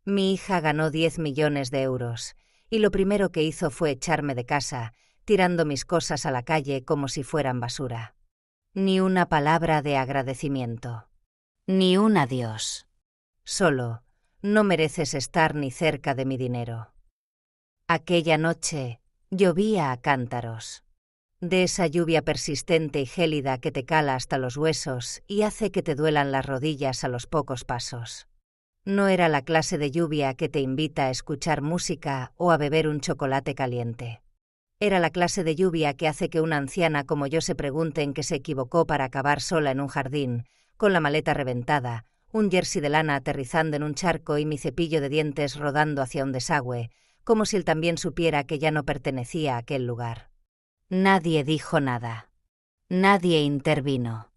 Mi hija ganó 10 millones de euros, y lo primero que hizo fue echarme de casa, tirando mis cosas a la calle como si fueran basura. Ni una palabra de agradecimiento. Ni un adiós. Solo, no mereces estar ni cerca de mi dinero. Aquella noche, llovía a cántaros. De esa lluvia persistente y gélida que te cala hasta los huesos y hace que te duelan las rodillas a los pocos pasos. No era la clase de lluvia que te invita a escuchar música o a beber un chocolate caliente. Era la clase de lluvia que hace que una anciana como yo se pregunte en qué se equivocó para acabar sola en un jardín, con la maleta reventada, un jersey de lana aterrizando en un charco y mi cepillo de dientes rodando hacia un desagüe, como si él también supiera que ya no pertenecía a aquel lugar. Nadie dijo nada. Nadie intervino.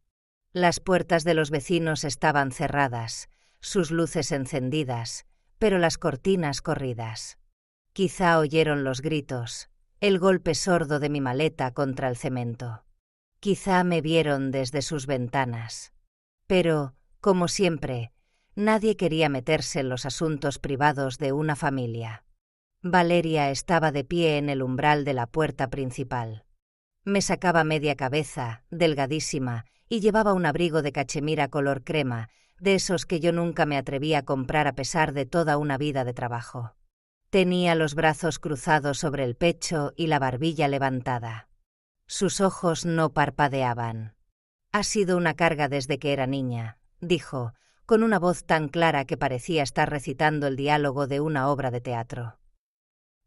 Las puertas de los vecinos estaban cerradas, sus luces encendidas, pero las cortinas corridas. Quizá oyeron los gritos, el golpe sordo de mi maleta contra el cemento. Quizá me vieron desde sus ventanas. Pero, como siempre, nadie quería meterse en los asuntos privados de una familia. Valeria estaba de pie en el umbral de la puerta principal. Me sacaba media cabeza, delgadísima, y llevaba un abrigo de cachemira color crema, de esos que yo nunca me atreví a comprar a pesar de toda una vida de trabajo. Tenía los brazos cruzados sobre el pecho y la barbilla levantada. Sus ojos no parpadeaban. «Ha sido una carga desde que era niña», dijo, con una voz tan clara que parecía estar recitando el diálogo de una obra de teatro.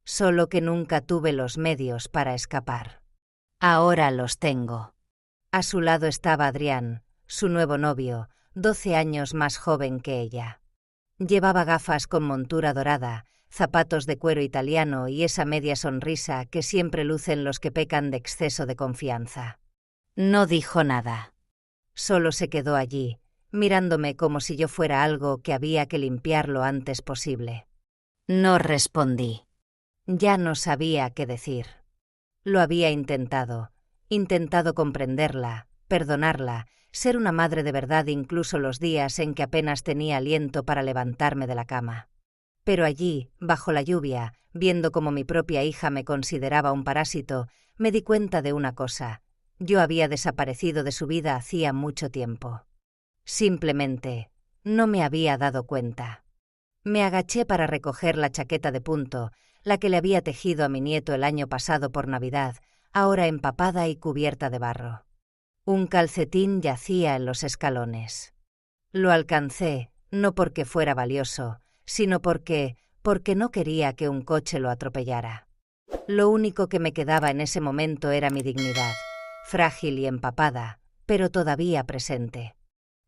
«Solo que nunca tuve los medios para escapar. Ahora los tengo». A su lado estaba Adrián, su nuevo novio, 12 años más joven que ella. Llevaba gafas con montura dorada, zapatos de cuero italiano y esa media sonrisa que siempre lucen los que pecan de exceso de confianza. No dijo nada. Solo se quedó allí, mirándome como si yo fuera algo que había que limpiar lo antes posible. No respondí. Ya no sabía qué decir. Lo había intentado comprenderla, perdonarla, ser una madre de verdad incluso los días en que apenas tenía aliento para levantarme de la cama. Pero allí, bajo la lluvia, viendo cómo mi propia hija me consideraba un parásito, me di cuenta de una cosa. Yo había desaparecido de su vida hacía mucho tiempo. Simplemente, no me había dado cuenta. Me agaché para recoger la chaqueta de punto, la que le había tejido a mi nieto el año pasado por Navidad, ahora empapada y cubierta de barro. Un calcetín yacía en los escalones. Lo alcancé, no porque fuera valioso, sino porque no quería que un coche lo atropellara. Lo único que me quedaba en ese momento era mi dignidad, frágil y empapada, pero todavía presente.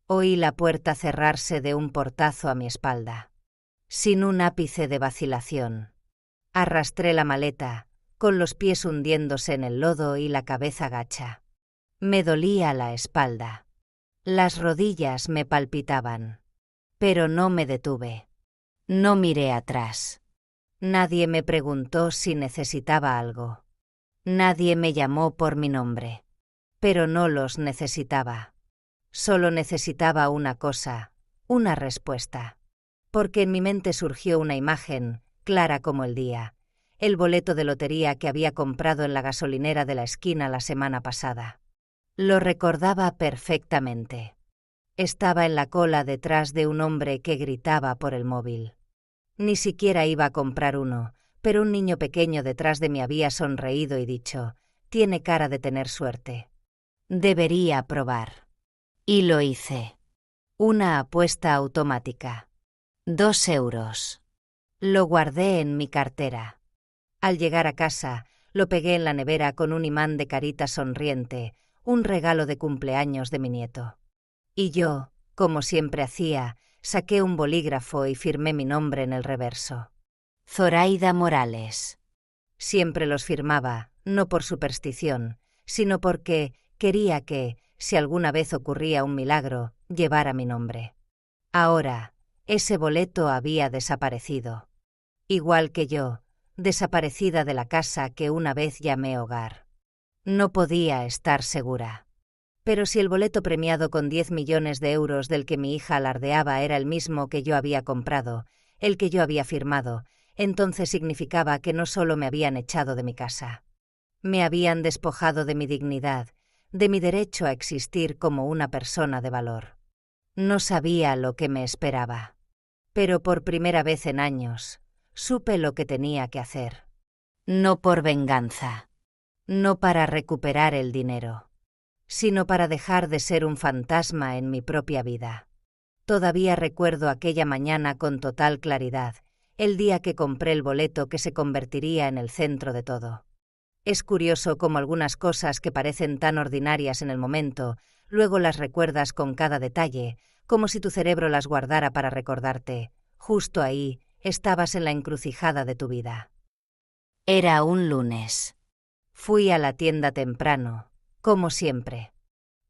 Oí la puerta cerrarse de un portazo a mi espalda. Sin un ápice de vacilación. Arrastré la maleta, con los pies hundiéndose en el lodo y la cabeza gacha. Me dolía la espalda. Las rodillas me palpitaban. Pero no me detuve. No miré atrás. Nadie me preguntó si necesitaba algo. Nadie me llamó por mi nombre. Pero no los necesitaba. Solo necesitaba una cosa, una respuesta. Porque en mi mente surgió una imagen, clara como el día, el boleto de lotería que había comprado en la gasolinera de la esquina la semana pasada. Lo recordaba perfectamente. Estaba en la cola detrás de un hombre que gritaba por el móvil. Ni siquiera iba a comprar uno, pero un niño pequeño detrás de mí había sonreído y dicho, «Tiene cara de tener suerte. Debería probar». Y lo hice. Una apuesta automática. 2 euros. Lo guardé en mi cartera. Al llegar a casa, lo pegué en la nevera con un imán de carita sonriente, un regalo de cumpleaños de mi nieto. Y yo, como siempre hacía, saqué un bolígrafo y firmé mi nombre en el reverso. Zoraida Morales. Siempre los firmaba, no por superstición, sino porque quería que, si alguna vez ocurría un milagro, llevara mi nombre. Ahora, ese boleto había desaparecido. Igual que yo, desaparecida de la casa que una vez llamé hogar. No podía estar segura. Pero si el boleto premiado con 10 millones de euros del que mi hija alardeaba era el mismo que yo había comprado, el que yo había firmado, entonces significaba que no solo me habían echado de mi casa. Me habían despojado de mi dignidad, de mi derecho a existir como una persona de valor. No sabía lo que me esperaba. Pero por primera vez en años, supe lo que tenía que hacer. No por venganza, no para recuperar el dinero, sino para dejar de ser un fantasma en mi propia vida. Todavía recuerdo aquella mañana con total claridad, el día que compré el boleto que se convertiría en el centro de todo. Es curioso cómo algunas cosas que parecen tan ordinarias en el momento, luego las recuerdas con cada detalle, como si tu cerebro las guardara para recordarte. Justo ahí estabas en la encrucijada de tu vida. Era un lunes. Fui a la tienda temprano, como siempre.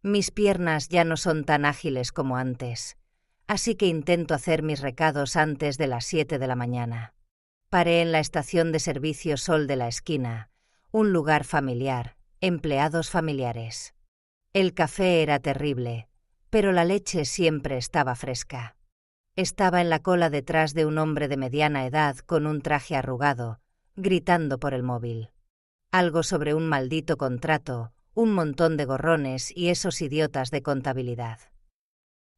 Mis piernas ya no son tan ágiles como antes, así que intento hacer mis recados antes de las 7 de la mañana. Paré en la estación de servicio Sol de la esquina, un lugar familiar, empleados familiares. El café era terrible, pero la leche siempre estaba fresca. Estaba en la cola detrás de un hombre de mediana edad con un traje arrugado, gritando por el móvil. Algo sobre un maldito contrato, un montón de gorrones y esos idiotas de contabilidad.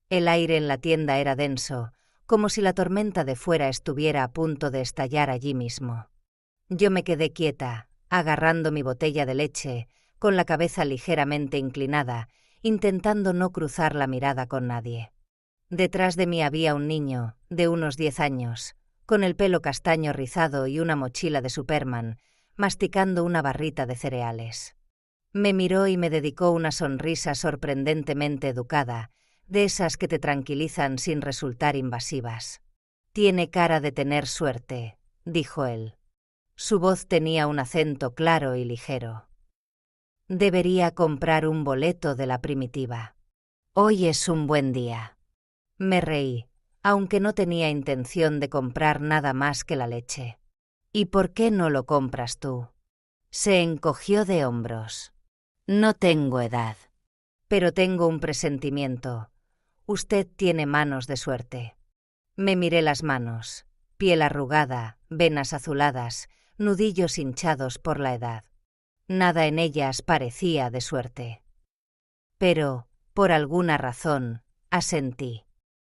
El aire en la tienda era denso, como si la tormenta de fuera estuviera a punto de estallar allí mismo. Yo me quedé quieta, agarrando mi botella de leche, con la cabeza ligeramente inclinada, intentando no cruzar la mirada con nadie. Detrás de mí había un niño, de unos 10 años, con el pelo castaño rizado y una mochila de Superman, masticando una barrita de cereales. Me miró y me dedicó una sonrisa sorprendentemente educada, de esas que te tranquilizan sin resultar invasivas. «Tiene cara de tener suerte», dijo él. Su voz tenía un acento claro y ligero. «Debería comprar un boleto de la primitiva. Hoy es un buen día». Me reí, aunque no tenía intención de comprar nada más que la leche. «¿Y por qué no lo compras tú?» Se encogió de hombros. «No tengo edad. Pero tengo un presentimiento. Usted tiene manos de suerte». Me miré las manos, piel arrugada, venas azuladas, nudillos hinchados por la edad. Nada en ellas parecía de suerte. Pero, por alguna razón, asentí.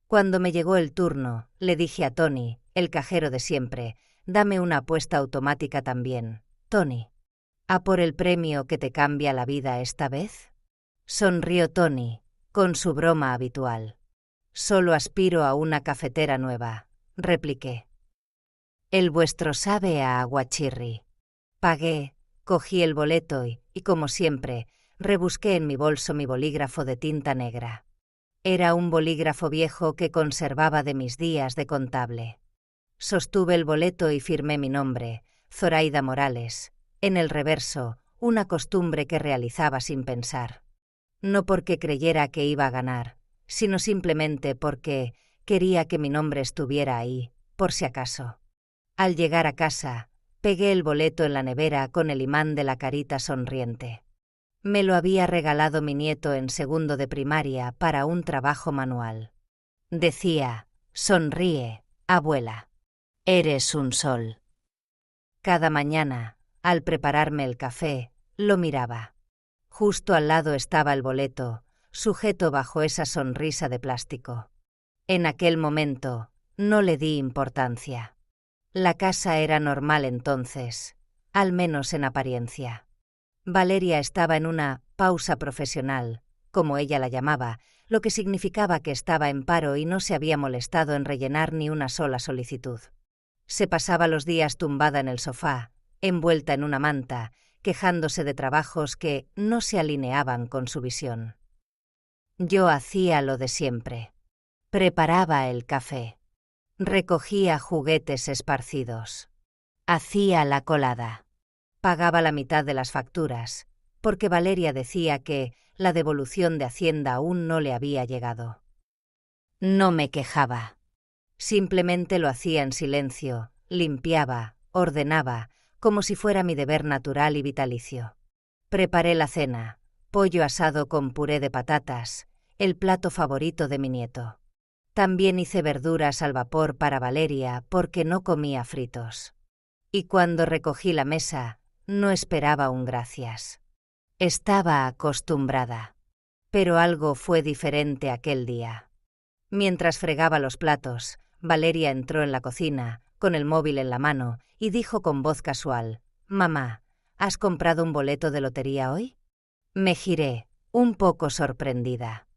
Cuando me llegó el turno, le dije a Tony, el cajero de siempre, «Dame una apuesta automática también, Tony». «¿A por el premio que te cambia la vida esta vez?» Sonrió Tony, con su broma habitual. «Solo aspiro a una cafetera nueva», repliqué. «El vuestro sabe a aguachirri». Pagué, cogí el boleto y, como siempre, rebusqué en mi bolso mi bolígrafo de tinta negra. Era un bolígrafo viejo que conservaba de mis días de contable. Sostuve el boleto y firmé mi nombre, Zoraida Morales, en el reverso, una costumbre que realizaba sin pensar. No porque creyera que iba a ganar, sino simplemente porque quería que mi nombre estuviera ahí, por si acaso. Al llegar a casa, pegué el boleto en la nevera con el imán de la carita sonriente. Me lo había regalado mi nieto en segundo de primaria para un trabajo manual. Decía, «Sonríe, abuela. Eres un sol». Cada mañana, al prepararme el café, lo miraba. Justo al lado estaba el boleto, sujeto bajo esa sonrisa de plástico. En aquel momento, no le di importancia. La casa era normal entonces, al menos en apariencia. Valeria estaba en una pausa profesional, como ella la llamaba, lo que significaba que estaba en paro y no se había molestado en rellenar ni una sola solicitud. Se pasaba los días tumbada en el sofá, envuelta en una manta, quejándose de trabajos que no se alineaban con su visión. Yo hacía lo de siempre. Preparaba el café. Recogía juguetes esparcidos. Hacía la colada. Pagaba la mitad de las facturas, porque Valeria decía que la devolución de Hacienda aún no le había llegado. No me quejaba. Simplemente lo hacía en silencio, limpiaba, ordenaba, como si fuera mi deber natural y vitalicio. Preparé la cena, pollo asado con puré de patatas, el plato favorito de mi nieto. También hice verduras al vapor para Valeria porque no comía fritos. Y cuando recogí la mesa, no esperaba un gracias. Estaba acostumbrada. Pero algo fue diferente aquel día. Mientras fregaba los platos, Valeria entró en la cocina, con el móvil en la mano, y dijo con voz casual: «Mamá, ¿has comprado un boleto de lotería hoy?». Me giré, un poco sorprendida.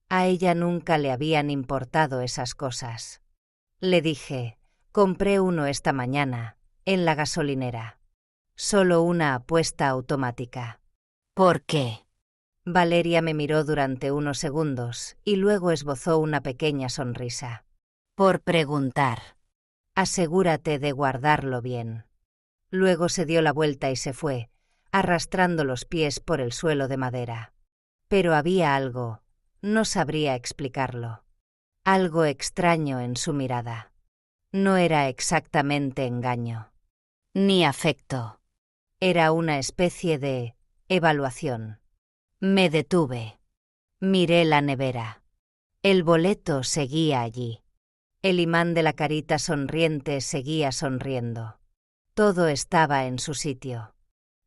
A ella nunca le habían importado esas cosas. Le dije: «Compré uno esta mañana, en la gasolinera. Solo una apuesta automática». ¿Por qué? Valeria me miró durante unos segundos y luego esbozó una pequeña sonrisa. Por preguntar. Asegúrate de guardarlo bien. Luego se dio la vuelta y se fue, arrastrando los pies por el suelo de madera. Pero había algo, no sabría explicarlo. Algo extraño en su mirada. No era exactamente engaño. Ni afecto. Era una especie de evaluación. Me detuve. Miré la nevera. El boleto seguía allí. El imán de la carita sonriente seguía sonriendo. Todo estaba en su sitio.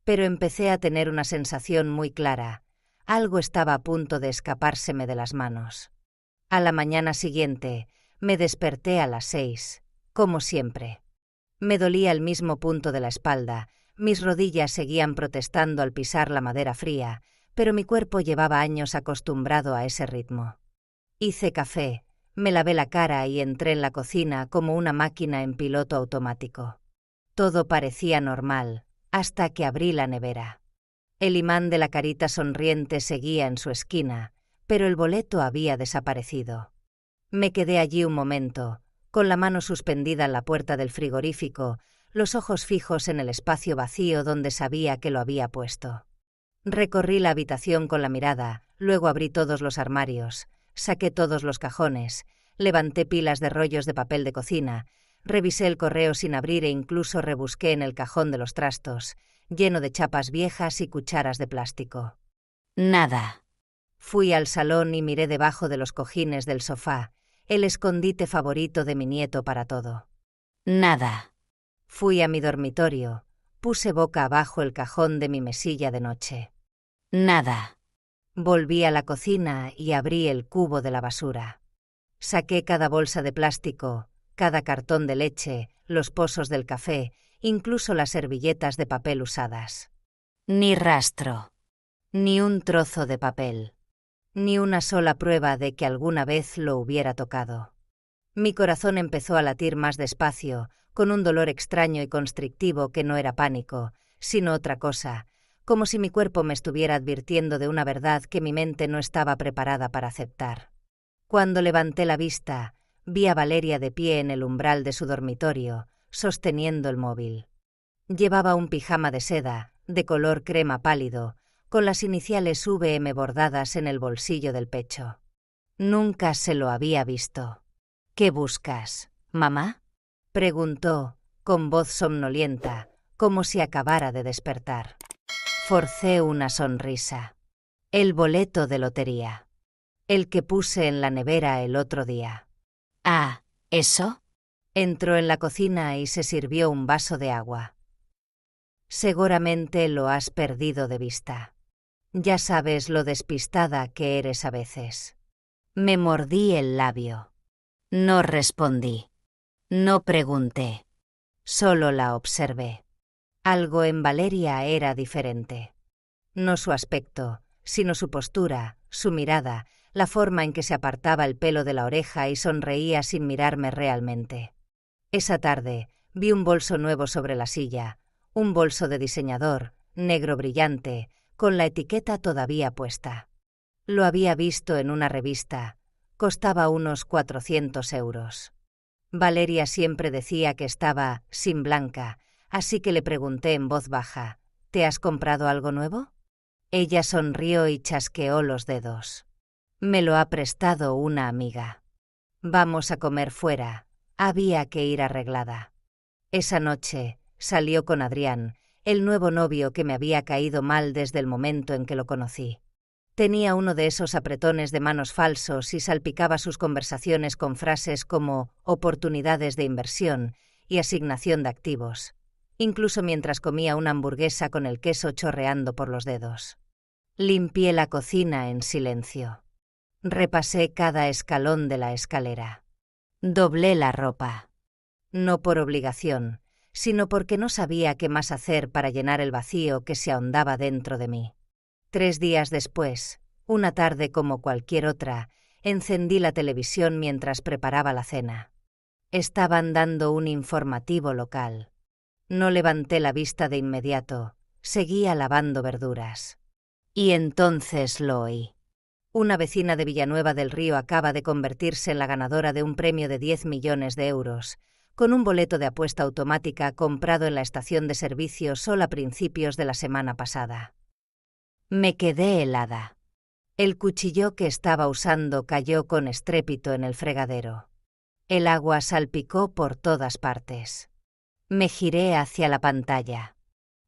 Pero empecé a tener una sensación muy clara. Algo estaba a punto de escapárseme de las manos. A la mañana siguiente, me desperté a las 6, como siempre. Me dolía el mismo punto de la espalda, mis rodillas seguían protestando al pisar la madera fría, pero mi cuerpo llevaba años acostumbrado a ese ritmo. Hice café, me lavé la cara y entré en la cocina como una máquina en piloto automático. Todo parecía normal, hasta que abrí la nevera. El imán de la carita sonriente seguía en su esquina, pero el boleto había desaparecido. Me quedé allí un momento, con la mano suspendida en la puerta del frigorífico, los ojos fijos en el espacio vacío donde sabía que lo había puesto. Recorrí la habitación con la mirada, luego abrí todos los armarios, saqué todos los cajones, levanté pilas de rollos de papel de cocina, revisé el correo sin abrir e incluso rebusqué en el cajón de los trastos, lleno de chapas viejas y cucharas de plástico. Nada. Fui al salón y miré debajo de los cojines del sofá, el escondite favorito de mi nieto para todo. Nada. Fui a mi dormitorio, puse boca abajo el cajón de mi mesilla de noche. Nada. Volví a la cocina y abrí el cubo de la basura. Saqué cada bolsa de plástico, cada cartón de leche, los pozos del café, incluso las servilletas de papel usadas. Ni rastro. Ni un trozo de papel. Ni una sola prueba de que alguna vez lo hubiera tocado. Mi corazón empezó a latir más despacio, con un dolor extraño y constrictivo que no era pánico, sino otra cosa, como si mi cuerpo me estuviera advirtiendo de una verdad que mi mente no estaba preparada para aceptar. Cuando levanté la vista, vi a Valeria de pie en el umbral de su dormitorio, sosteniendo el móvil. Llevaba un pijama de seda, de color crema pálido, con las iniciales VM bordadas en el bolsillo del pecho. Nunca se lo había visto. «¿Qué buscas, mamá?», preguntó, con voz somnolienta, como si acabara de despertar. Forcé una sonrisa. «El boleto de lotería. El que puse en la nevera el otro día». Ah, ¿eso? Entró en la cocina y se sirvió un vaso de agua. «Seguramente lo has perdido de vista. Ya sabes lo despistada que eres a veces». Me mordí el labio. No respondí. No pregunté. Solo la observé. Algo en Valeria era diferente. No su aspecto, sino su postura, su mirada, la forma en que se apartaba el pelo de la oreja y sonreía sin mirarme realmente. Esa tarde vi un bolso nuevo sobre la silla, un bolso de diseñador, negro brillante, con la etiqueta todavía puesta. Lo había visto en una revista. Costaba unos 400 euros. Valeria siempre decía que estaba sin blanca, así que le pregunté en voz baja: «¿Te has comprado algo nuevo?». Ella sonrió y chasqueó los dedos. «Me lo ha prestado una amiga. Vamos a comer fuera. Había que ir arreglada». Esa noche salió con Adrián, el nuevo novio que me había caído mal desde el momento en que lo conocí. Tenía uno de esos apretones de manos falsos y salpicaba sus conversaciones con frases como oportunidades de inversión y asignación de activos, incluso mientras comía una hamburguesa con el queso chorreando por los dedos. Limpié la cocina en silencio. Repasé cada escalón de la escalera. Doblé la ropa. No por obligación, sino porque no sabía qué más hacer para llenar el vacío que se ahondaba dentro de mí. 3 días después, una tarde como cualquier otra, encendí la televisión mientras preparaba la cena. Estaban dando un informativo local. No levanté la vista de inmediato, seguía lavando verduras. Y entonces lo oí. Una vecina de Villanueva del Río acaba de convertirse en la ganadora de un premio de 10 millones de euros, con un boleto de apuesta automática comprado en la estación de servicio solo a principios de la semana pasada. Me quedé helada. El cuchillo que estaba usando cayó con estrépito en el fregadero. El agua salpicó por todas partes. Me giré hacia la pantalla.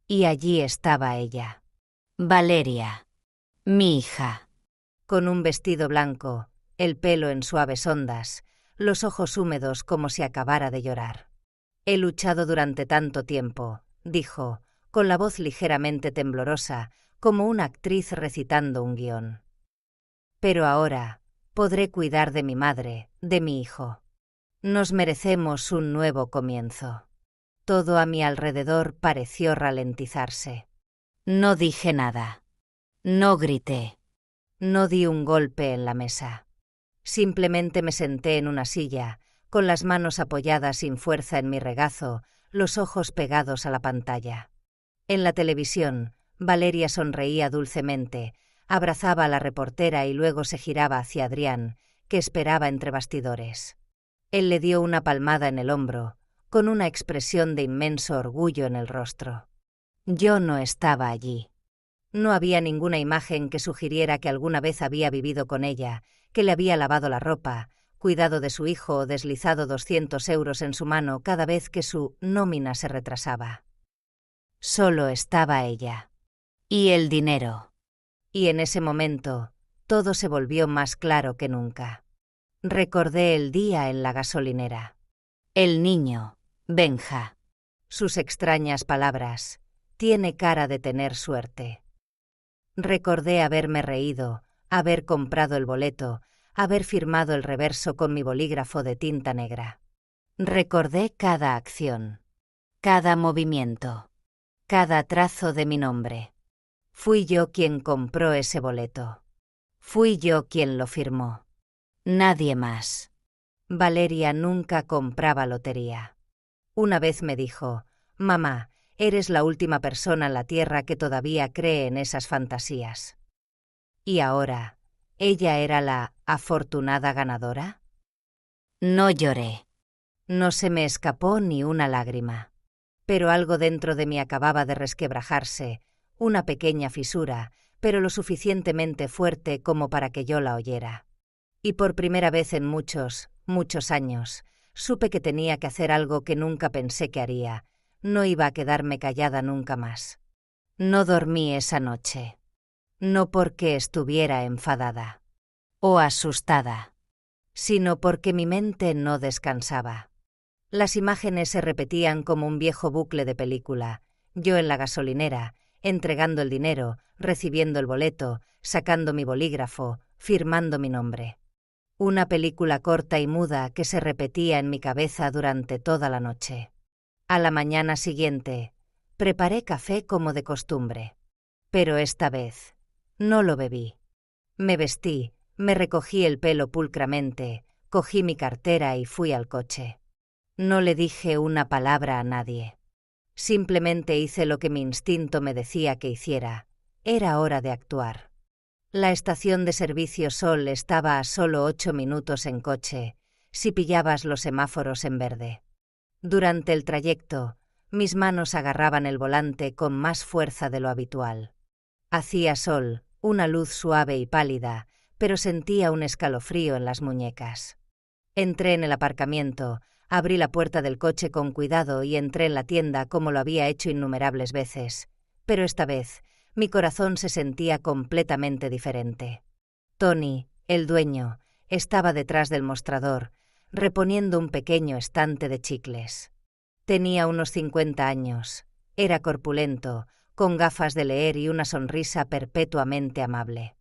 Y allí estaba ella. Valeria, mi hija. Con un vestido blanco, el pelo en suaves ondas, los ojos húmedos como si acabara de llorar. He luchado durante tanto tiempo, dijo, con la voz ligeramente temblorosa, como una actriz recitando un guión. Pero ahora podré cuidar de mi madre, de mi hijo. Nos merecemos un nuevo comienzo. Todo a mi alrededor pareció ralentizarse. No dije nada. No grité. No di un golpe en la mesa. Simplemente me senté en una silla, con las manos apoyadas sin fuerza en mi regazo, los ojos pegados a la pantalla. En la televisión, Valeria sonreía dulcemente, abrazaba a la reportera y luego se giraba hacia Adrián, que esperaba entre bastidores. Él le dio una palmada en el hombro, con una expresión de inmenso orgullo en el rostro. Yo no estaba allí. No había ninguna imagen que sugiriera que alguna vez había vivido con ella, que le había lavado la ropa, cuidado de su hijo o deslizado 200 euros en su mano cada vez que su nómina se retrasaba. Solo estaba ella. Y el dinero. Y en ese momento, todo se volvió más claro que nunca. Recordé el día en la gasolinera. El niño, Benja. Sus extrañas palabras. Tiene cara de tener suerte. Recordé haberme reído, haber comprado el boleto, haber firmado el reverso con mi bolígrafo de tinta negra. Recordé cada acción, cada movimiento, cada trazo de mi nombre. Fui yo quien compró ese boleto. Fui yo quien lo firmó. Nadie más. Valeria nunca compraba lotería. Una vez me dijo, «Mamá, eres la última persona en la tierra que todavía cree en esas fantasías». ¿Y ahora, ella era la afortunada ganadora? No lloré. No se me escapó ni una lágrima. Pero algo dentro de mí acababa de resquebrajarse, una pequeña fisura, pero lo suficientemente fuerte como para que yo la oyera. Y por primera vez en muchos, muchos años, supe que tenía que hacer algo que nunca pensé que haría. No iba a quedarme callada nunca más. No dormí esa noche. No porque estuviera enfadada o asustada, sino porque mi mente no descansaba. Las imágenes se repetían como un viejo bucle de película. Yo en la gasolinera, entregando el dinero, recibiendo el boleto, sacando mi bolígrafo, firmando mi nombre. Una película corta y muda que se repetía en mi cabeza durante toda la noche. A la mañana siguiente, preparé café como de costumbre. Pero esta vez, no lo bebí. Me vestí, me recogí el pelo pulcramente, cogí mi cartera y fui al coche. No le dije una palabra a nadie. Simplemente hice lo que mi instinto me decía que hiciera. Era hora de actuar. La estación de servicio Sol estaba a solo 8 minutos en coche, si pillabas los semáforos en verde. Durante el trayecto, mis manos agarraban el volante con más fuerza de lo habitual. Hacía sol, una luz suave y pálida, pero sentía un escalofrío en las muñecas. Entré en el aparcamiento, abrí la puerta del coche con cuidado y entré en la tienda como lo había hecho innumerables veces, pero esta vez Mi corazón se sentía completamente diferente. Tony, el dueño, estaba detrás del mostrador, reponiendo un pequeño estante de chicles. Tenía unos 50 años, era corpulento, con gafas de leer y una sonrisa perpetuamente amable.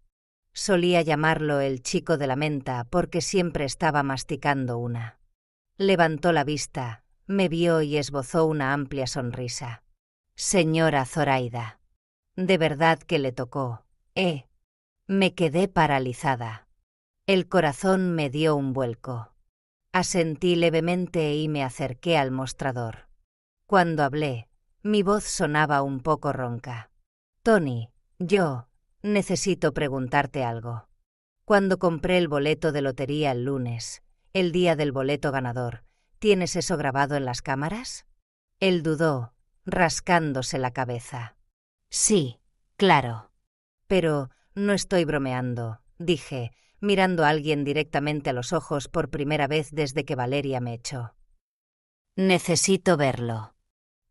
Solía llamarlo el chico de la menta porque siempre estaba masticando una. Levantó la vista, me vio y esbozó una amplia sonrisa. Señora Zoraida. De verdad que le tocó, ¿eh? Me quedé paralizada. El corazón me dio un vuelco. Asentí levemente y me acerqué al mostrador. Cuando hablé, mi voz sonaba un poco ronca. Tony, yo necesito preguntarte algo. Cuando compré el boleto de lotería el lunes, el día del boleto ganador, ¿tienes eso grabado en las cámaras? Él dudó, rascándose la cabeza. Sí, claro. Pero no estoy bromeando, dije, mirando a alguien directamente a los ojos por primera vez desde que Valeria me echó. Necesito verlo.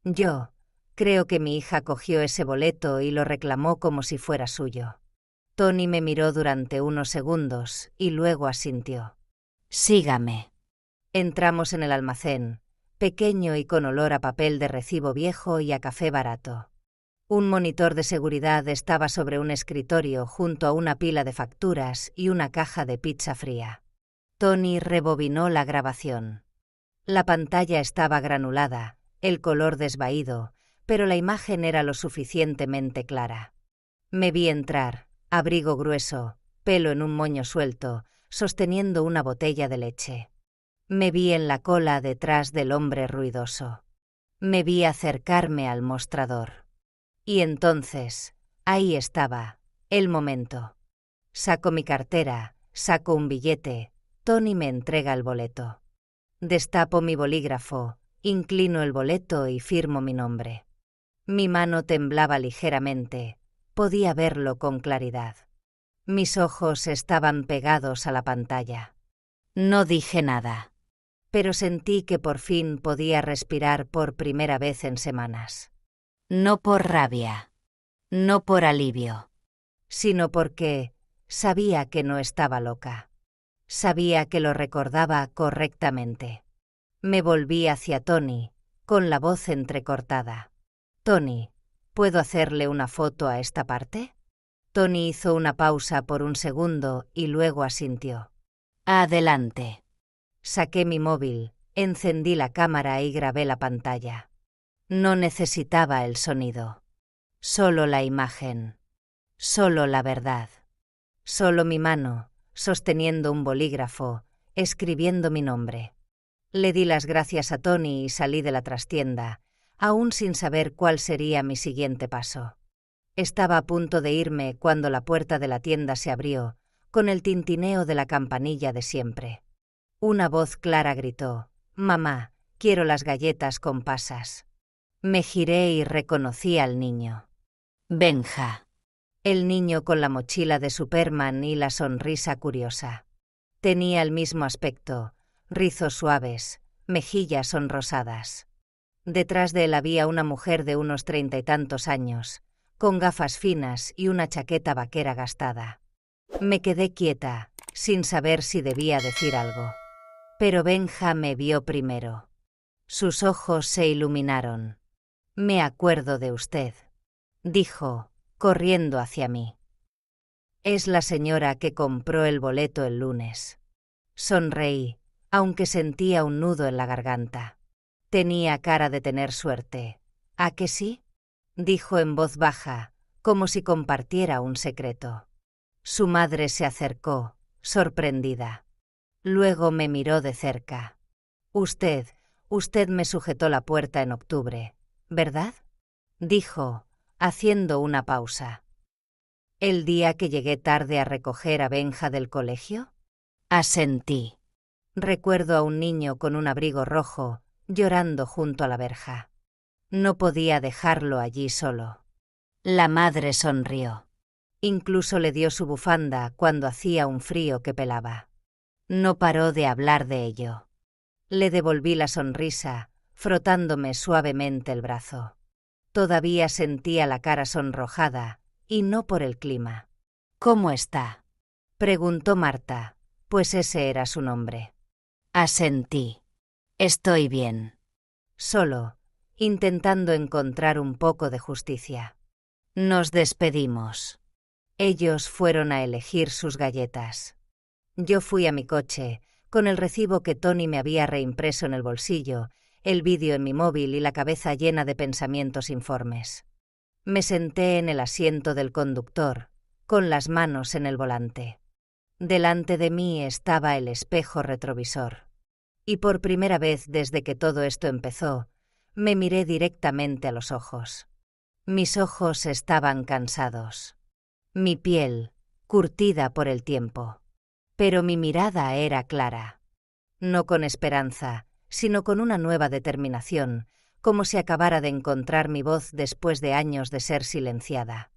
Yo creo que mi hija cogió ese boleto y lo reclamó como si fuera suyo. Tony me miró durante unos segundos y luego asintió. Sígame. Entramos en el almacén, pequeño y con olor a papel de recibo viejo y a café barato. Un monitor de seguridad estaba sobre un escritorio junto a una pila de facturas y una caja de pizza fría. Tony rebobinó la grabación. La pantalla estaba granulada, el color desvaído, pero la imagen era lo suficientemente clara. Me vi entrar, abrigo grueso, pelo en un moño suelto, sosteniendo una botella de leche. Me vi en la cola detrás del hombre ruidoso. Me vi acercarme al mostrador. Y entonces, ahí estaba, el momento. Saco mi cartera, saco un billete, Tony me entrega el boleto. Destapo mi bolígrafo, inclino el boleto y firmo mi nombre. Mi mano temblaba ligeramente, podía verlo con claridad. Mis ojos estaban pegados a la pantalla. No dije nada. Pero sentí que por fin podía respirar por primera vez en semanas. No por rabia. No por alivio. Sino porque sabía que no estaba loca. Sabía que lo recordaba correctamente. Me volví hacia Tony, con la voz entrecortada. Tony, ¿puedo hacerle una foto a esta parte? Tony hizo una pausa por un segundo y luego asintió. Adelante. Saqué mi móvil, encendí la cámara y grabé la pantalla. No necesitaba el sonido. Solo la imagen. Solo la verdad. Solo mi mano, sosteniendo un bolígrafo, escribiendo mi nombre. Le di las gracias a Tony y salí de la trastienda, aún sin saber cuál sería mi siguiente paso. Estaba a punto de irme cuando la puerta de la tienda se abrió, con el tintineo de la campanilla de siempre. Una voz clara gritó: «Mamá, quiero las galletas con pasas». Me giré y reconocí al niño. Benja. El niño con la mochila de Superman y la sonrisa curiosa. Tenía el mismo aspecto, rizos suaves, mejillas sonrosadas. Detrás de él había una mujer de unos 30 y tantos años, con gafas finas y una chaqueta vaquera gastada. Me quedé quieta, sin saber si debía decir algo. Pero Benja me vio primero. Sus ojos se iluminaron. «Me acuerdo de usted», dijo, corriendo hacia mí. «Es la señora que compró el boleto el lunes». Sonreí, aunque sentía un nudo en la garganta. Tenía cara de tener suerte. ¿A que sí?, dijo en voz baja, como si compartiera un secreto. Su madre se acercó, sorprendida. Luego me miró de cerca. Usted me sujetó la puerta en octubre, ¿verdad?», dijo, haciendo una pausa. «¿El día que llegué tarde a recoger a Benja del colegio?». Asentí. Recuerdo a un niño con un abrigo rojo, llorando junto a la verja. No podía dejarlo allí solo. La madre sonrió. Incluso le dio su bufanda cuando hacía un frío que pelaba. No paró de hablar de ello. Le devolví la sonrisa, frotándome suavemente el brazo. Todavía sentía la cara sonrojada y no por el clima. ¿Cómo está? Preguntó Marta, pues ese era su nombre. Asentí. Estoy bien. Solo, intentando encontrar un poco de justicia. Nos despedimos. Ellos fueron a elegir sus galletas. Yo fui a mi coche, con el recibo que Tony me había reimpreso en el bolsillo, el vídeo en mi móvil y la cabeza llena de pensamientos informes. Me senté en el asiento del conductor, con las manos en el volante. Delante de mí estaba el espejo retrovisor. Y por primera vez desde que todo esto empezó, me miré directamente a los ojos. Mis ojos estaban cansados. Mi piel, curtida por el tiempo. Pero mi mirada era clara. No con esperanza, sino con una nueva determinación, como si acabara de encontrar mi voz después de años de ser silenciada.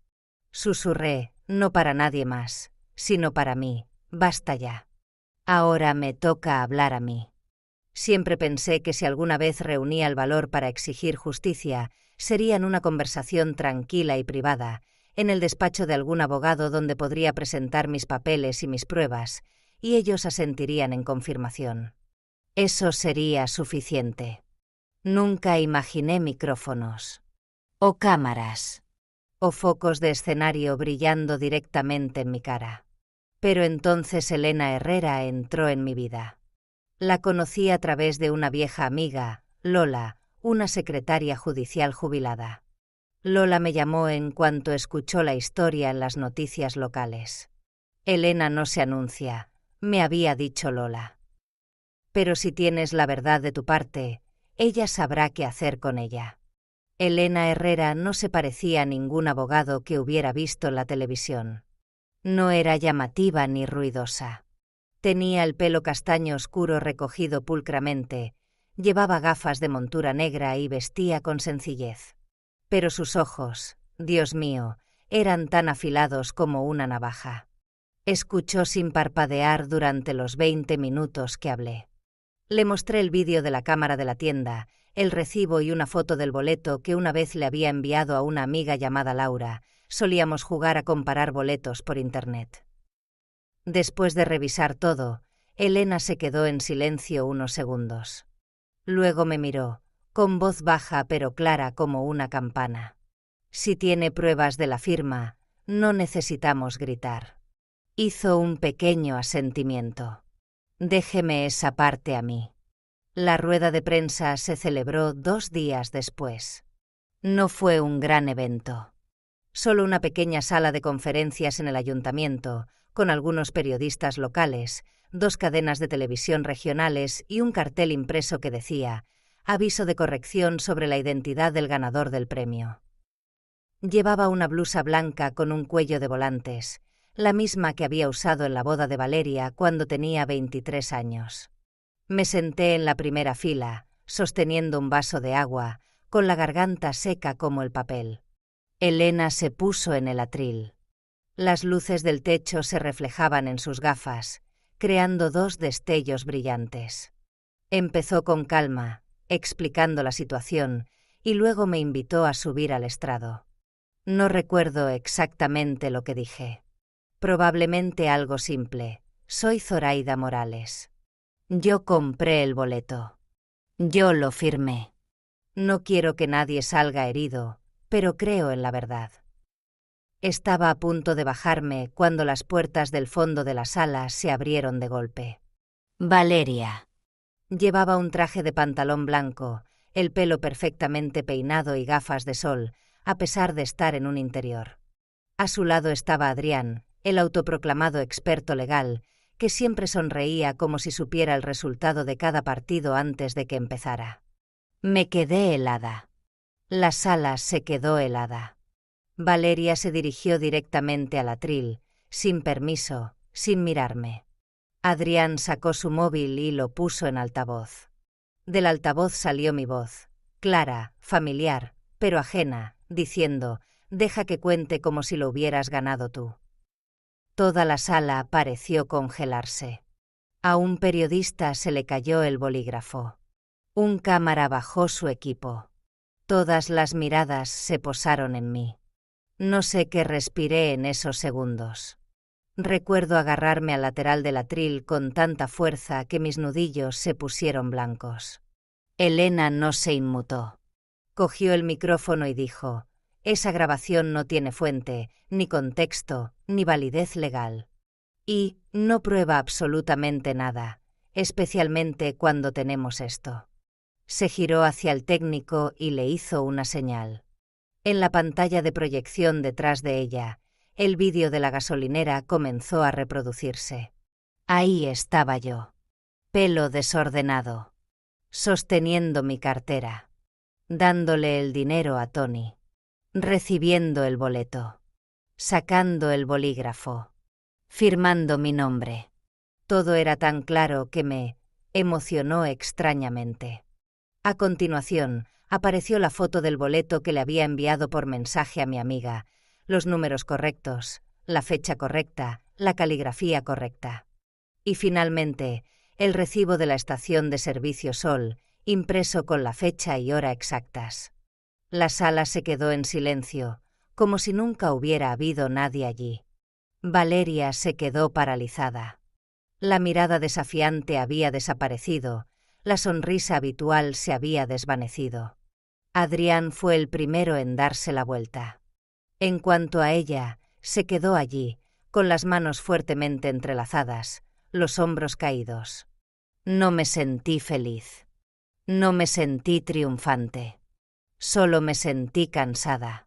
Susurré, no para nadie más, sino para mí, basta ya. Ahora me toca hablar a mí. Siempre pensé que si alguna vez reunía el valor para exigir justicia, sería en una conversación tranquila y privada, en el despacho de algún abogado donde podría presentar mis papeles y mis pruebas, y ellos asentirían en confirmación. Eso sería suficiente. Nunca imaginé micrófonos. O cámaras. O focos de escenario brillando directamente en mi cara. Pero entonces Elena Herrera entró en mi vida. La conocí a través de una vieja amiga, Lola, una secretaria judicial jubilada. Lola me llamó en cuanto escuchó la historia en las noticias locales. Elena no se anuncia, me había dicho Lola. Pero si tienes la verdad de tu parte, ella sabrá qué hacer con ella. Elena Herrera no se parecía a ningún abogado que hubiera visto en la televisión. No era llamativa ni ruidosa. Tenía el pelo castaño oscuro recogido pulcramente, llevaba gafas de montura negra y vestía con sencillez. Pero sus ojos, Dios mío, eran tan afilados como una navaja. Escuchó sin parpadear durante los 20 minutos que hablé. Le mostré el vídeo de la cámara de la tienda, el recibo y una foto del boleto que una vez le había enviado a una amiga llamada Laura. Solíamos jugar a comparar boletos por internet. Después de revisar todo, Elena se quedó en silencio unos segundos. Luego me miró, con voz baja pero clara como una campana. Si tiene pruebas de la firma, no necesitamos gritar. Hizo un pequeño asentimiento. Déjeme esa parte a mí. La rueda de prensa se celebró 2 días después. No fue un gran evento. Solo una pequeña sala de conferencias en el ayuntamiento, con algunos periodistas locales, 2 cadenas de televisión regionales y un cartel impreso que decía «Aviso de corrección sobre la identidad del ganador del premio». Llevaba una blusa blanca con un cuello de volantes, la misma que había usado en la boda de Valeria cuando tenía 23 años. Me senté en la primera fila, sosteniendo un vaso de agua, con la garganta seca como el papel. Elena se puso en el atril. Las luces del techo se reflejaban en sus gafas, creando 2 destellos brillantes. Empezó con calma, explicando la situación, y luego me invitó a subir al estrado. No recuerdo exactamente lo que dije. Probablemente algo simple. Soy Zoraida Morales. Yo compré el boleto. Yo lo firmé. No quiero que nadie salga herido, pero creo en la verdad. Estaba a punto de bajarme cuando las puertas del fondo de la sala se abrieron de golpe. Valeria. Llevaba un traje de pantalón blanco, el pelo perfectamente peinado y gafas de sol, a pesar de estar en un interior. A su lado estaba Adrián, el autoproclamado experto legal, que siempre sonreía como si supiera el resultado de cada partido antes de que empezara. Me quedé helada. La sala se quedó helada. Valeria se dirigió directamente al atril, sin permiso, sin mirarme. Adrián sacó su móvil y lo puso en altavoz. Del altavoz salió mi voz, clara, familiar, pero ajena, diciendo, «Deja que cuente como si lo hubieras ganado tú». Toda la sala pareció congelarse. A un periodista se le cayó el bolígrafo. Un cámara bajó su equipo. Todas las miradas se posaron en mí. No sé qué respiré en esos segundos. Recuerdo agarrarme al lateral del atril con tanta fuerza que mis nudillos se pusieron blancos. Elena no se inmutó. Cogió el micrófono y dijo: «Esa grabación no tiene fuente, ni contexto, ni validez legal. Y no prueba absolutamente nada, especialmente cuando tenemos esto». Se giró hacia el técnico y le hizo una señal. En la pantalla de proyección detrás de ella, el vídeo de la gasolinera comenzó a reproducirse. Ahí estaba yo, pelo desordenado, sosteniendo mi cartera, dándole el dinero a Tony, recibiendo el boleto, sacando el bolígrafo, firmando mi nombre. Todo era tan claro que me emocionó extrañamente. A continuación, apareció la foto del boleto que le había enviado por mensaje a mi amiga, los números correctos, la fecha correcta, la caligrafía correcta. Y finalmente, el recibo de la estación de servicio Sol, impreso con la fecha y hora exactas. La sala se quedó en silencio, como si nunca hubiera habido nadie allí. Valeria se quedó paralizada. La mirada desafiante había desaparecido, la sonrisa habitual se había desvanecido. Adrián fue el primero en darse la vuelta. En cuanto a ella, se quedó allí, con las manos fuertemente entrelazadas, los hombros caídos. No me sentí feliz. No me sentí triunfante. Solo me sentí cansada.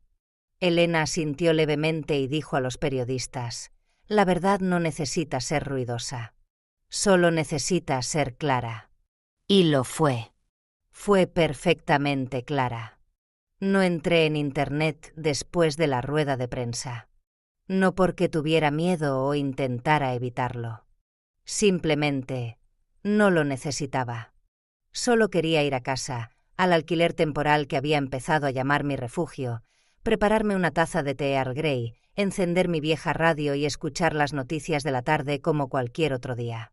Elena asintió levemente y dijo a los periodistas: «La verdad no necesita ser ruidosa. Solo necesita ser clara». Y lo fue. Fue perfectamente clara. No entré en Internet después de la rueda de prensa. No porque tuviera miedo o intentara evitarlo. Simplemente no lo necesitaba. Solo quería ir a casa, al alquiler temporal que había empezado a llamar mi refugio, prepararme una taza de té Earl Grey, encender mi vieja radio y escuchar las noticias de la tarde como cualquier otro día.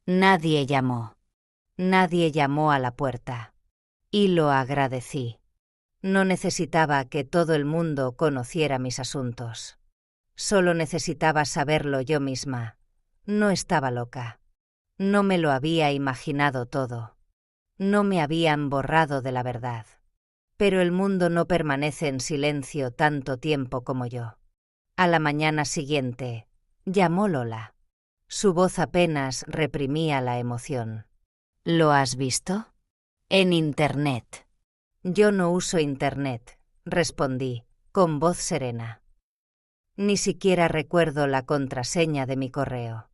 Nadie llamó. Nadie llamó a la puerta. Y lo agradecí. No necesitaba que todo el mundo conociera mis asuntos. Solo necesitaba saberlo yo misma. No estaba loca. No me lo había imaginado todo. No me habían borrado de la verdad. Pero el mundo no permanece en silencio tanto tiempo como yo. A la mañana siguiente, llamó Lola. Su voz apenas reprimía la emoción. «¿Lo has visto?» «En Internet». «Yo no uso Internet», respondí, con voz serena. Ni siquiera recuerdo la contraseña de mi correo.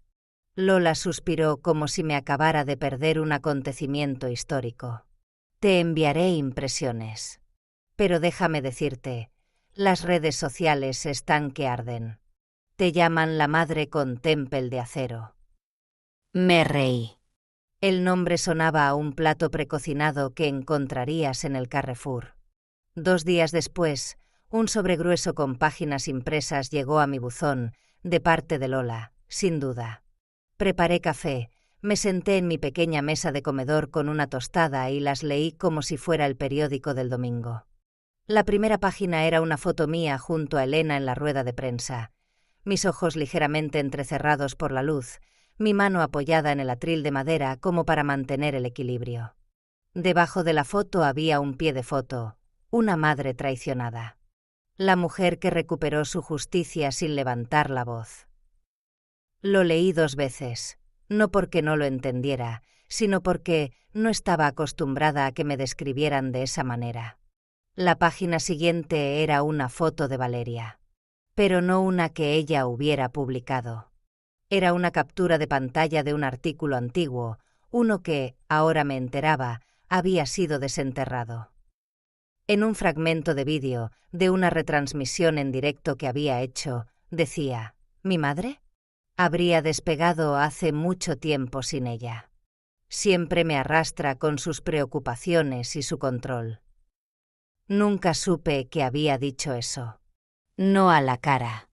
Lola suspiró como si me acabara de perder un acontecimiento histórico. «Te enviaré impresiones. Pero déjame decirte, las redes sociales están que arden. Te llaman la madre con témpel de acero». Me reí. El nombre sonaba a un plato precocinado que encontrarías en el Carrefour. 2 días después, un sobre grueso con páginas impresas llegó a mi buzón, de parte de Lola, sin duda. Preparé café, me senté en mi pequeña mesa de comedor con una tostada y las leí como si fuera el periódico del domingo. La primera página era una foto mía junto a Elena en la rueda de prensa. Mis ojos ligeramente entrecerrados por la luz, mi mano apoyada en el atril de madera como para mantener el equilibrio. Debajo de la foto había un pie de foto, una madre traicionada. La mujer que recuperó su justicia sin levantar la voz. Lo leí 2 veces, no porque no lo entendiera, sino porque no estaba acostumbrada a que me describieran de esa manera. La página siguiente era una foto de Valeria, pero no una que ella hubiera publicado. Era una captura de pantalla de un artículo antiguo, uno que, ahora me enteraba, había sido desenterrado. En un fragmento de vídeo de una retransmisión en directo que había hecho, decía: «¿Mi madre? Habría despegado hace mucho tiempo sin ella. Siempre me arrastra con sus preocupaciones y su control». Nunca supe que había dicho eso. No a la cara.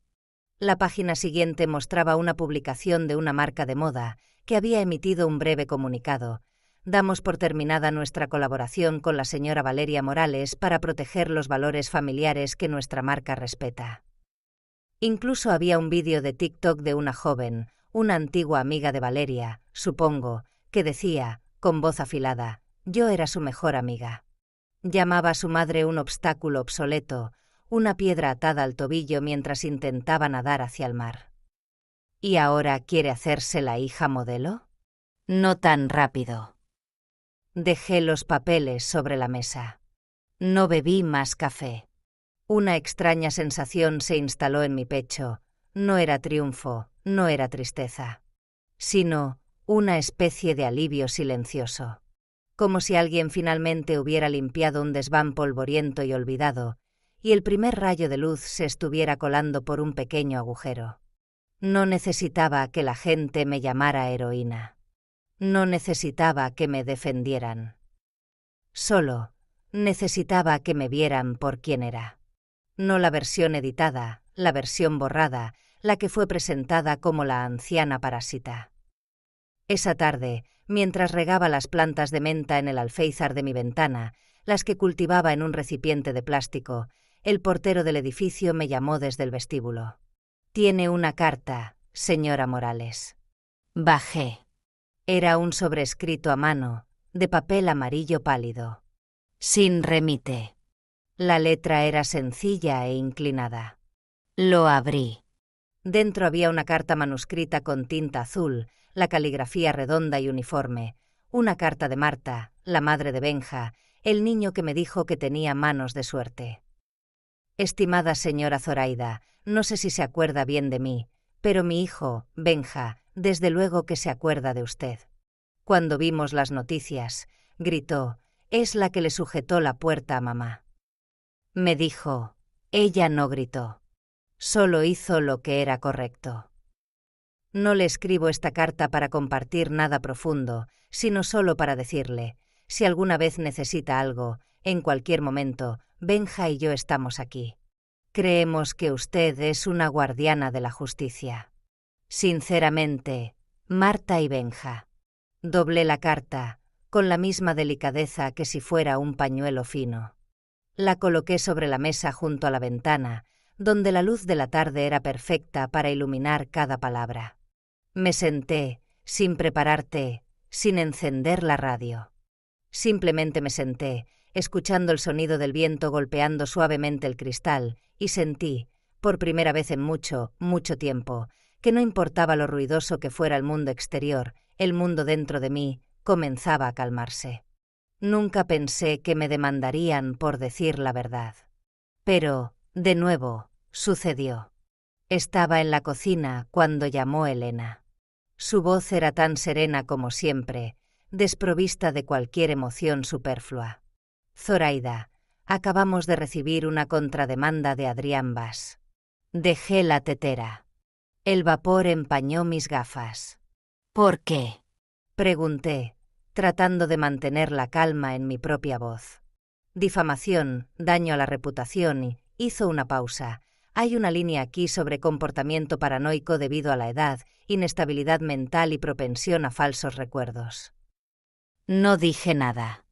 La página siguiente mostraba una publicación de una marca de moda que había emitido un breve comunicado: «Damos por terminada nuestra colaboración con la señora Valeria Morales para proteger los valores familiares que nuestra marca respeta». Incluso había un vídeo de TikTok de una joven, una antigua amiga de Valeria, supongo, que decía, con voz afilada, yo era su mejor amiga. Llamaba a su madre un obstáculo obsoleto, una piedra atada al tobillo mientras intentaba nadar hacia el mar. ¿Y ahora quiere hacerse la hija modelo? No tan rápido. Dejé los papeles sobre la mesa. No bebí más café. Una extraña sensación se instaló en mi pecho. No era triunfo, no era tristeza, sino una especie de alivio silencioso. Como si alguien finalmente hubiera limpiado un desván polvoriento y olvidado, y el primer rayo de luz se estuviera colando por un pequeño agujero. No necesitaba que la gente me llamara heroína. No necesitaba que me defendieran. Solo necesitaba que me vieran por quien era. No la versión editada, la versión borrada, la que fue presentada como la anciana parásita. Esa tarde, mientras regaba las plantas de menta en el alféizar de mi ventana, las que cultivaba en un recipiente de plástico, el portero del edificio me llamó desde el vestíbulo. «Tiene una carta, señora Morales». Bajé. Era un sobrescrito a mano, de papel amarillo pálido. Sin remite. La letra era sencilla e inclinada. Lo abrí. Dentro había una carta manuscrita con tinta azul, la caligrafía redonda y uniforme, una carta de Marta, la madre de Benja, el niño que me dijo que tenía manos de suerte. Estimada señora Zoraida, no sé si se acuerda bien de mí, pero mi hijo, Benja, desde luego que se acuerda de usted. Cuando vimos las noticias, gritó, es la que le sujetó la puerta a mamá. Me dijo, ella no gritó, solo hizo lo que era correcto. No le escribo esta carta para compartir nada profundo, sino solo para decirle, si alguna vez necesita algo, en cualquier momento, Benja y yo estamos aquí. Creemos que usted es una guardiana de la justicia. Sinceramente, Marta y Benja. Doblé la carta, con la misma delicadeza que si fuera un pañuelo fino. La coloqué sobre la mesa junto a la ventana, donde la luz de la tarde era perfecta para iluminar cada palabra. Me senté, sin preparar té, sin encender la radio. Simplemente me senté, escuchando el sonido del viento golpeando suavemente el cristal, y sentí, por primera vez en mucho, mucho tiempo, que no importaba lo ruidoso que fuera el mundo exterior, el mundo dentro de mí comenzaba a calmarse. Nunca pensé que me demandarían por decir la verdad. Pero, de nuevo, sucedió. Estaba en la cocina cuando llamó Elena. Su voz era tan serena como siempre, desprovista de cualquier emoción superflua. Zoraida, acabamos de recibir una contrademanda de Adrián Bas. Dejé la tetera. El vapor empañó mis gafas. ¿Por qué? Pregunté, tratando de mantener la calma en mi propia voz. Difamación, daño a la reputación y hizo una pausa. Hay una línea aquí sobre comportamiento paranoico debido a la edad, inestabilidad mental y propensión a falsos recuerdos. No dije nada.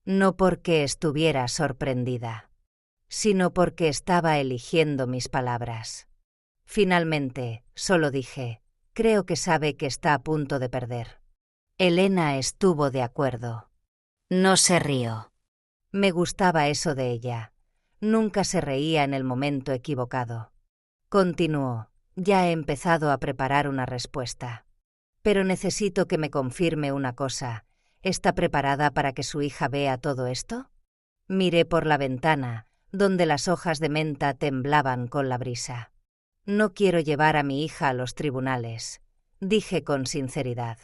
No porque estuviera sorprendida, sino porque estaba eligiendo mis palabras. Finalmente, solo dije, creo que sabe que está a punto de perder. Elena estuvo de acuerdo. No se rió. Me gustaba eso de ella. Nunca se reía en el momento equivocado. Continuó, ya he empezado a preparar una respuesta. Pero necesito que me confirme una cosa. ¿Está preparada para que su hija vea todo esto? Miré por la ventana, donde las hojas de menta temblaban con la brisa. No quiero llevar a mi hija a los tribunales, dije con sinceridad.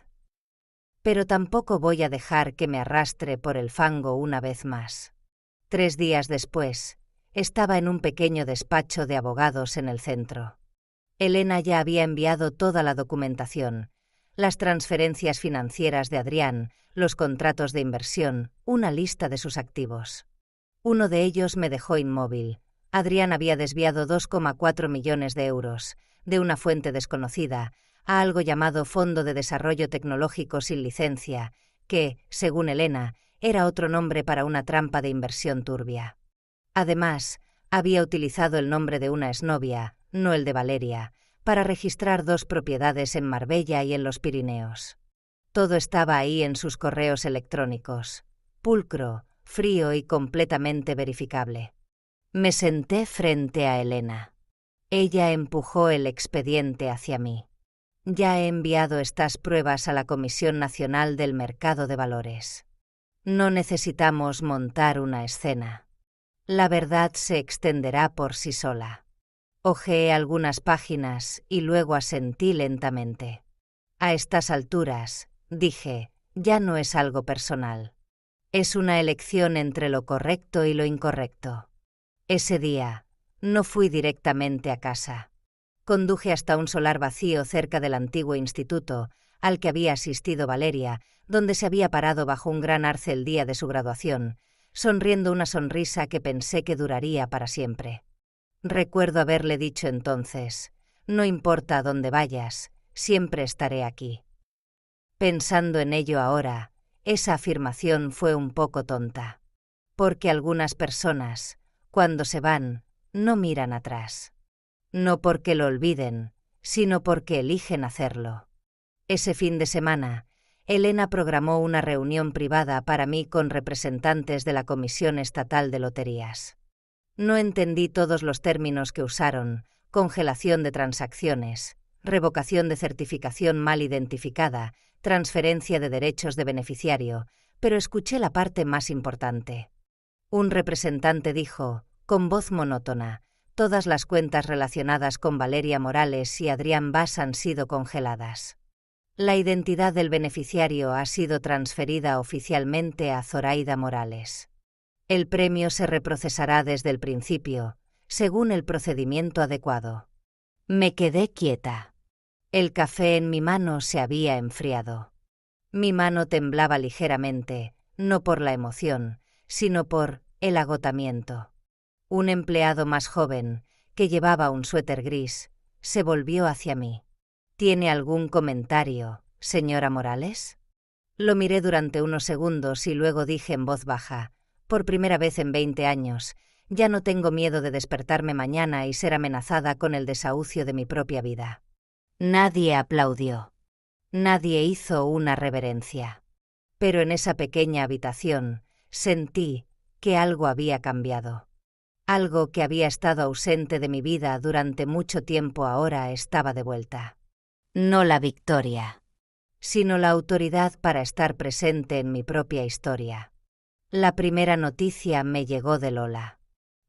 Pero tampoco voy a dejar que me arrastre por el fango una vez más. 3 días después, estaba en un pequeño despacho de abogados en el centro. Elena ya había enviado toda la documentación, las transferencias financieras de Adrián, los contratos de inversión, una lista de sus activos. Uno de ellos me dejó inmóvil. Adrián había desviado 2,4 millones de euros, de una fuente desconocida, a algo llamado Fondo de Desarrollo Tecnológico sin licencia, que, según Elena, era otro nombre para una trampa de inversión turbia. Además, había utilizado el nombre de una exnovia, no el de Valeria, para registrar 2 propiedades en Marbella y en los Pirineos. Todo estaba ahí en sus correos electrónicos, pulcro, frío y completamente verificable. Me senté frente a Elena. Ella empujó el expediente hacia mí. Ya he enviado estas pruebas a la Comisión Nacional del Mercado de Valores. No necesitamos montar una escena. La verdad se extenderá por sí sola. Hojeé algunas páginas y luego asentí lentamente. A estas alturas, dije, ya no es algo personal. Es una elección entre lo correcto y lo incorrecto. Ese día, no fui directamente a casa. Conduje hasta un solar vacío cerca del antiguo instituto, al que había asistido Valeria, donde se había parado bajo un gran arce el día de su graduación, sonriendo una sonrisa que pensé que duraría para siempre. Recuerdo haberle dicho entonces, no importa a dónde vayas, siempre estaré aquí. Pensando en ello ahora, esa afirmación fue un poco tonta, porque algunas personas, cuando se van, no miran atrás. No porque lo olviden, sino porque eligen hacerlo. Ese fin de semana, Elena programó una reunión privada para mí con representantes de la Comisión Estatal de Loterías. No entendí todos los términos que usaron: congelación de transacciones, revocación de certificación mal identificada, transferencia de derechos de beneficiario, pero escuché la parte más importante. Un representante dijo, con voz monótona, todas las cuentas relacionadas con Valeria Morales y Adrián Bas han sido congeladas. La identidad del beneficiario ha sido transferida oficialmente a Zoraida Morales. El premio se reprocesará desde el principio, según el procedimiento adecuado. Me quedé quieta. El café en mi mano se había enfriado. Mi mano temblaba ligeramente, no por la emoción, sino por el agotamiento. Un empleado más joven, que llevaba un suéter gris, se volvió hacia mí. ¿Tiene algún comentario, señora Morales? Lo miré durante unos segundos y luego dije en voz baja, por primera vez en 20 años, ya no tengo miedo de despertarme mañana y ser amenazada con el desahucio de mi propia vida. Nadie aplaudió. Nadie hizo una reverencia. Pero en esa pequeña habitación sentí que algo había cambiado. Algo que había estado ausente de mi vida durante mucho tiempo ahora estaba de vuelta. No la victoria, sino la autoridad para estar presente en mi propia historia. La primera noticia me llegó de Lola.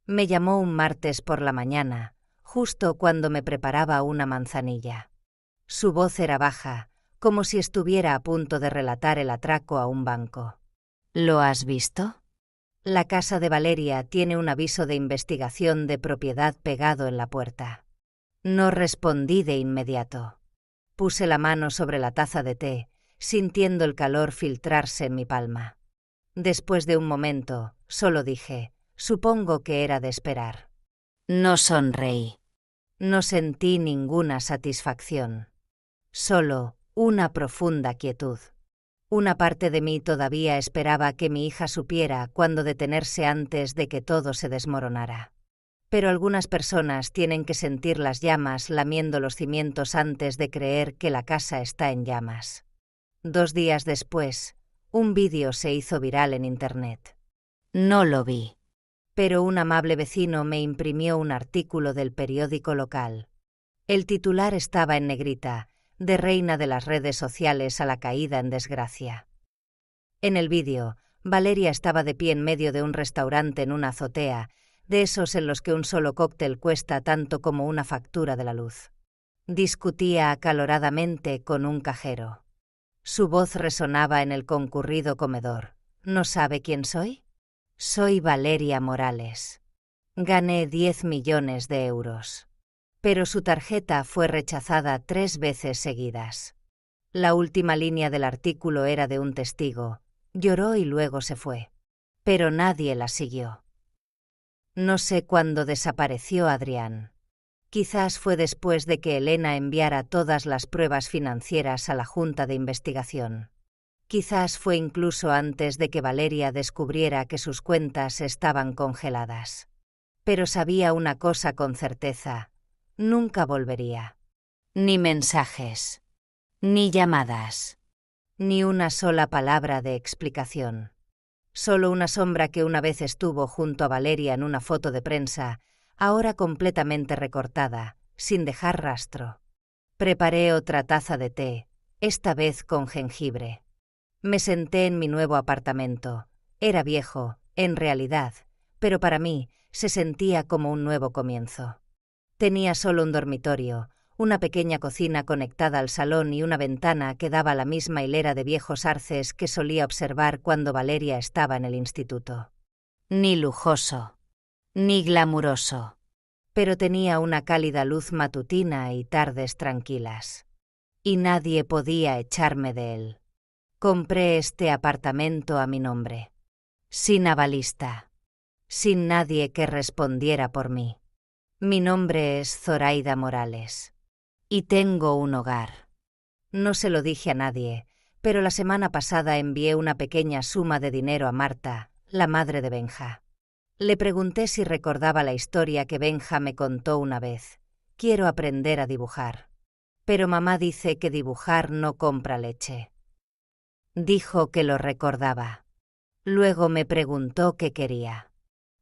Me llamó un martes por la mañana, justo cuando me preparaba una manzanilla. Su voz era baja, como si estuviera a punto de relatar el atraco a un banco. ¿Lo has visto? La casa de Valeria tiene un aviso de investigación de propiedad pegado en la puerta. No respondí de inmediato. Puse la mano sobre la taza de té, sintiendo el calor filtrarse en mi palma. Después de un momento, solo dije, supongo que era de esperar. No sonreí. No sentí ninguna satisfacción. Solo una profunda quietud. Una parte de mí todavía esperaba que mi hija supiera cuándo detenerse antes de que todo se desmoronara. Pero algunas personas tienen que sentir las llamas lamiendo los cimientos antes de creer que la casa está en llamas. 2 días después, un vídeo se hizo viral en Internet. No lo vi. Pero un amable vecino me imprimió un artículo del periódico local. El titular estaba en negrita, de reina de las redes sociales a la caída en desgracia. En el vídeo, Valeria estaba de pie en medio de un restaurante en una azotea, de esos en los que un solo cóctel cuesta tanto como una factura de la luz. Discutía acaloradamente con un cajero. Su voz resonaba en el concurrido comedor. ¿No sabe quién soy? Soy Valeria Morales. Gané 10 millones de euros. Pero su tarjeta fue rechazada 3 veces seguidas. La última línea del artículo era de un testigo. Lloró y luego se fue. Pero nadie la siguió. No sé cuándo desapareció Adrián. Quizás fue después de que Elena enviara todas las pruebas financieras a la Junta de Investigación. Quizás fue incluso antes de que Valeria descubriera que sus cuentas estaban congeladas. Pero sabía una cosa con certeza. Nunca volvería. Ni mensajes. Ni llamadas. Ni una sola palabra de explicación. Solo una sombra que una vez estuvo junto a Valeria en una foto de prensa, ahora completamente recortada, sin dejar rastro. Preparé otra taza de té, esta vez con jengibre. Me senté en mi nuevo apartamento. Era viejo, en realidad, pero para mí se sentía como un nuevo comienzo. Tenía solo un dormitorio, una pequeña cocina conectada al salón y una ventana que daba a la misma hilera de viejos arces que solía observar cuando Valeria estaba en el instituto. Ni lujoso. Ni glamuroso. Pero tenía una cálida luz matutina y tardes tranquilas. Y nadie podía echarme de él. Compré este apartamento a mi nombre. Sin avalista. Sin nadie que respondiera por mí. Mi nombre es Zoraida Morales. Y tengo un hogar. No se lo dije a nadie, pero la semana pasada envié una pequeña suma de dinero a Marta, la madre de Benja. Le pregunté si recordaba la historia que Benja me contó una vez. Quiero aprender a dibujar. Pero mamá dice que dibujar no compra leche. Dijo que lo recordaba. Luego me preguntó qué quería.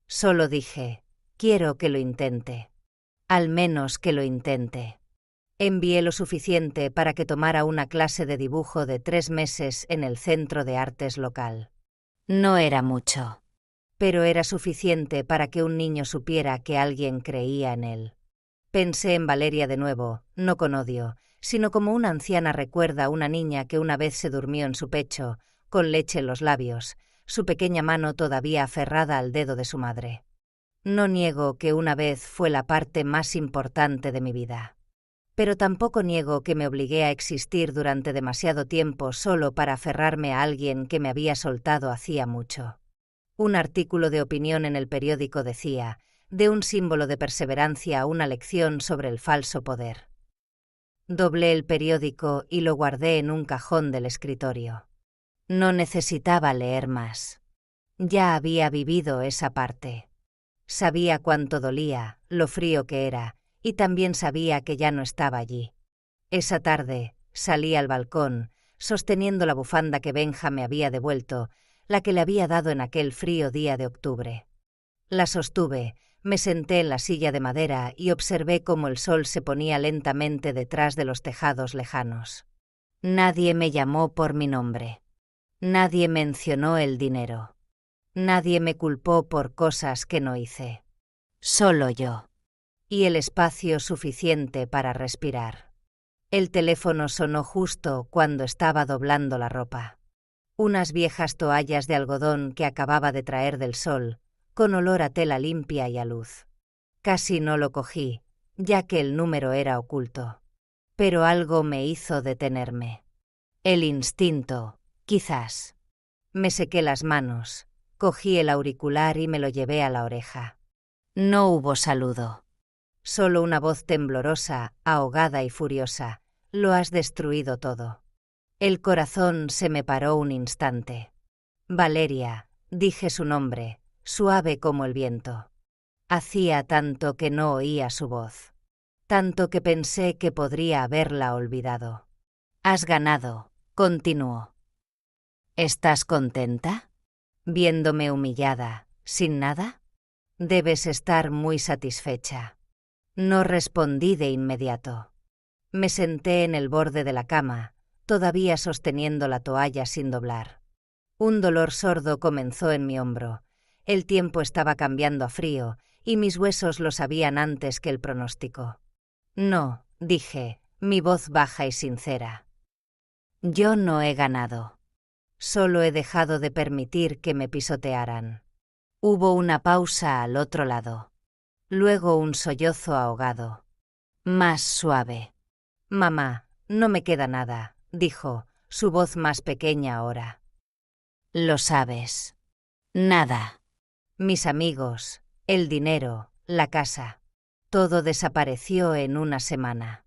Solo dije, quiero que lo intente. Al menos que lo intente. Envié lo suficiente para que tomara una clase de dibujo de 3 meses en el centro de artes local. No era mucho. Pero era suficiente para que un niño supiera que alguien creía en él. Pensé en Valeria de nuevo, no con odio, sino como una anciana recuerda a una niña que una vez se durmió en su pecho, con leche en los labios, su pequeña mano todavía aferrada al dedo de su madre. No niego que una vez fue la parte más importante de mi vida. Pero tampoco niego que me obligué a existir durante demasiado tiempo solo para aferrarme a alguien que me había soltado hacía mucho. Un artículo de opinión en el periódico decía, de un símbolo de perseverancia a una lección sobre el falso poder. Doblé el periódico y lo guardé en un cajón del escritorio. No necesitaba leer más. Ya había vivido esa parte. Sabía cuánto dolía, lo frío que era, y también sabía que ya no estaba allí. Esa tarde salí al balcón, sosteniendo la bufanda que Benja me había devuelto, la que le había dado en aquel frío día de octubre. La sostuve, me senté en la silla de madera y observé cómo el sol se ponía lentamente detrás de los tejados lejanos. Nadie me llamó por mi nombre. Nadie mencionó el dinero. Nadie me culpó por cosas que no hice. Solo yo. Y el espacio suficiente para respirar. El teléfono sonó justo cuando estaba doblando la ropa. Unas viejas toallas de algodón que acababa de traer del sol, con olor a tela limpia y a luz. Casi no lo cogí, ya que el número era oculto. Pero algo me hizo detenerme. El instinto, quizás. Me sequé las manos, cogí el auricular y me lo llevé a la oreja. No hubo saludo. Solo una voz temblorosa, ahogada y furiosa. Lo has destruido todo. El corazón se me paró un instante. Valeria, dije su nombre, suave como el viento. Hacía tanto que no oía su voz. Tanto que pensé que podría haberla olvidado. Has ganado, continuó. ¿Estás contenta? Viéndome humillada, sin nada. Debes estar muy satisfecha. No respondí de inmediato. Me senté en el borde de la cama, todavía sosteniendo la toalla sin doblar. Un dolor sordo comenzó en mi hombro. El tiempo estaba cambiando a frío, y mis huesos lo sabían antes que el pronóstico. No, dije, mi voz baja y sincera. Yo no he ganado. Solo he dejado de permitir que me pisotearan. Hubo una pausa al otro lado. Luego un sollozo ahogado. Más suave. Mamá, no me queda nada, dijo, su voz más pequeña ahora. Lo sabes. Nada. Mis amigos, el dinero, la casa. Todo desapareció en una semana.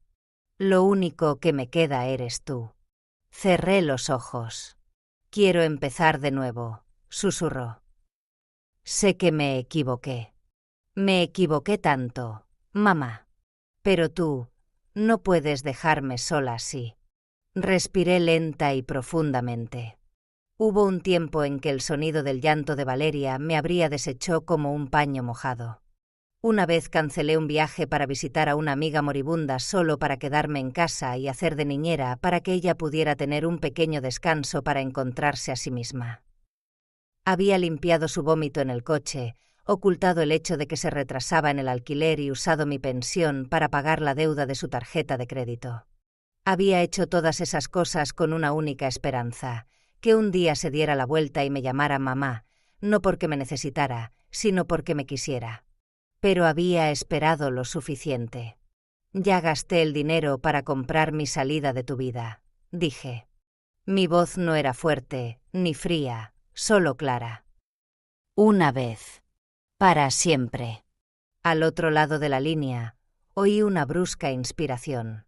Lo único que me queda eres tú. Cerré los ojos. Quiero empezar de nuevo, susurró. Sé que me equivoqué. Me equivoqué tanto, mamá. Pero tú, no puedes dejarme sola así. Respiré lenta y profundamente. Hubo un tiempo en que el sonido del llanto de Valeria me habría deshecho como un paño mojado. Una vez cancelé un viaje para visitar a una amiga moribunda solo para quedarme en casa y hacer de niñera para que ella pudiera tener un pequeño descanso para encontrarse a sí misma. Había limpiado su vómito en el coche, ocultado el hecho de que se retrasaba en el alquiler y usado mi pensión para pagar la deuda de su tarjeta de crédito. Había hecho todas esas cosas con una única esperanza, que un día se diera la vuelta y me llamara mamá, no porque me necesitara, sino porque me quisiera. Pero había esperado lo suficiente. Ya gasté el dinero para comprar mi salida de tu vida, dije. Mi voz no era fuerte, ni fría, solo clara. Una vez. Para siempre. Al otro lado de la línea, oí una brusca inspiración.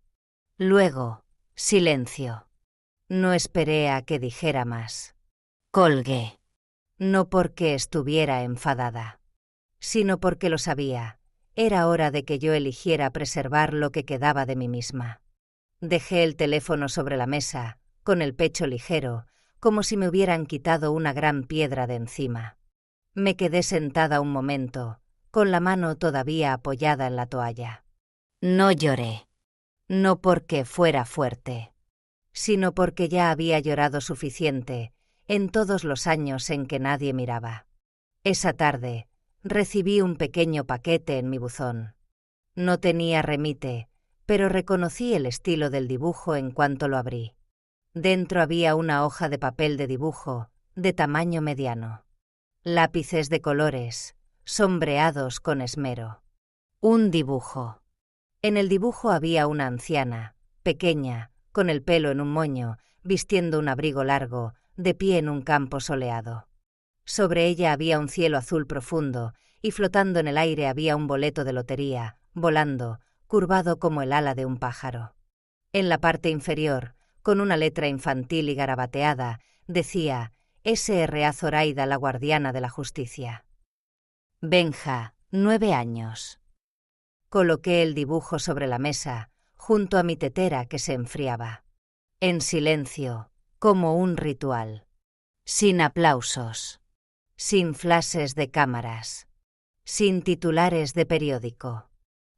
Luego, silencio. No esperé a que dijera más. Colgué. No porque estuviera enfadada, sino porque lo sabía. Era hora de que yo eligiera preservar lo que quedaba de mí misma. Dejé el teléfono sobre la mesa, con el pecho ligero, como si me hubieran quitado una gran piedra de encima. Me quedé sentada un momento, con la mano todavía apoyada en la toalla. No lloré. No porque fuera fuerte, sino porque ya había llorado suficiente en todos los años en que nadie miraba. Esa tarde recibí un pequeño paquete en mi buzón. No tenía remite, pero reconocí el estilo del dibujo en cuanto lo abrí. Dentro había una hoja de papel de dibujo, de tamaño mediano. Lápices de colores, sombreados con esmero. Un dibujo. En el dibujo había una anciana, pequeña, con el pelo en un moño, vistiendo un abrigo largo, de pie en un campo soleado. Sobre ella había un cielo azul profundo, y flotando en el aire había un boleto de lotería, volando, curvado como el ala de un pájaro. En la parte inferior, con una letra infantil y garabateada, decía S.R.A. Zoraida, la guardiana de la justicia. Benja, 9 años. Coloqué el dibujo sobre la mesa, junto a mi tetera que se enfriaba. En silencio, como un ritual. Sin aplausos. Sin flashes de cámaras. Sin titulares de periódico.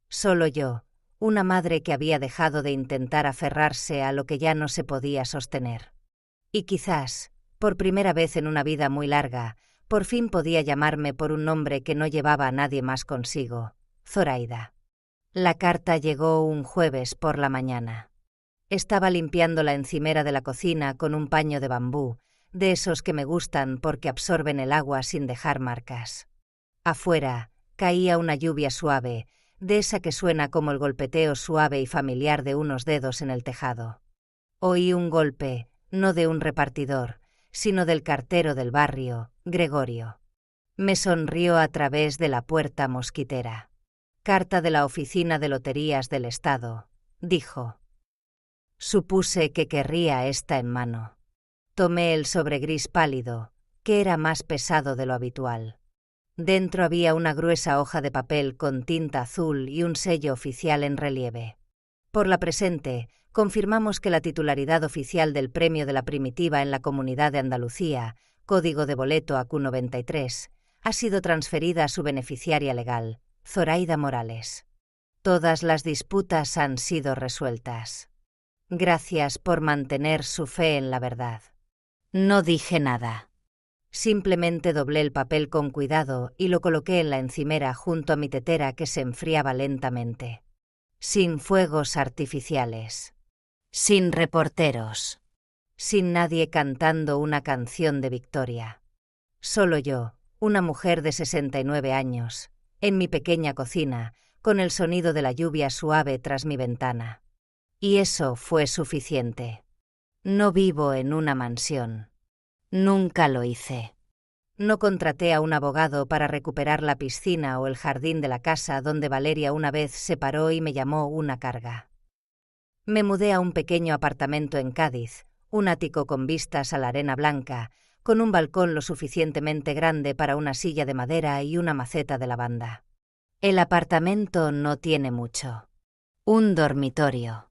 Solo yo, una madre que había dejado de intentar aferrarse a lo que ya no se podía sostener. Y quizás, por primera vez en una vida muy larga, por fin podía llamarme por un nombre que no llevaba a nadie más consigo, Zoraida. La carta llegó un jueves por la mañana. Estaba limpiando la encimera de la cocina con un paño de bambú, de esos que me gustan porque absorben el agua sin dejar marcas. Afuera caía una lluvia suave, de esa que suena como el golpeteo suave y familiar de unos dedos en el tejado. Oí un golpe, no de un repartidor, sino del cartero del barrio, Gregorio. Me sonrió a través de la puerta mosquitera. Carta de la Oficina de Loterías del Estado, dijo. Supuse que querría esta en mano. Tomé el sobre gris pálido, que era más pesado de lo habitual. Dentro había una gruesa hoja de papel con tinta azul y un sello oficial en relieve. Por la presente, confirmamos que la titularidad oficial del premio de la primitiva en la Comunidad de Andalucía, código de boleto AQ93, ha sido transferida a su beneficiaria legal, Zoraida Morales. Todas las disputas han sido resueltas. Gracias por mantener su fe en la verdad. No dije nada. Simplemente doblé el papel con cuidado y lo coloqué en la encimera junto a mi tetera que se enfriaba lentamente. Sin fuegos artificiales. Sin reporteros. Sin nadie cantando una canción de victoria. Solo yo, una mujer de 69 años, en mi pequeña cocina, con el sonido de la lluvia suave tras mi ventana. Y eso fue suficiente. No vivo en una mansión. Nunca lo hice. No contraté a un abogado para recuperar la piscina o el jardín de la casa donde Valeria una vez se paró y me llamó una carga. Me mudé a un pequeño apartamento en Cádiz, un ático con vistas a la arena blanca, con un balcón lo suficientemente grande para una silla de madera y una maceta de lavanda. El apartamento no tiene mucho. Un dormitorio.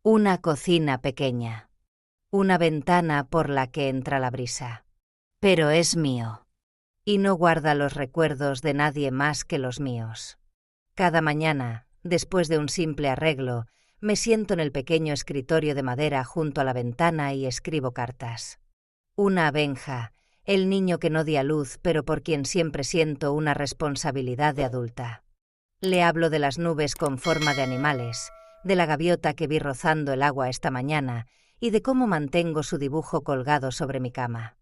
Una cocina pequeña. Una ventana por la que entra la brisa. Pero es mío. Y no guarda los recuerdos de nadie más que los míos. Cada mañana, después de un simple arreglo, me siento en el pequeño escritorio de madera junto a la ventana y escribo cartas. Una a Benja, el niño que no di a luz pero por quien siempre siento una responsabilidad de adulta. Le hablo de las nubes con forma de animales, de la gaviota que vi rozando el agua esta mañana y de cómo mantengo su dibujo colgado sobre mi cama.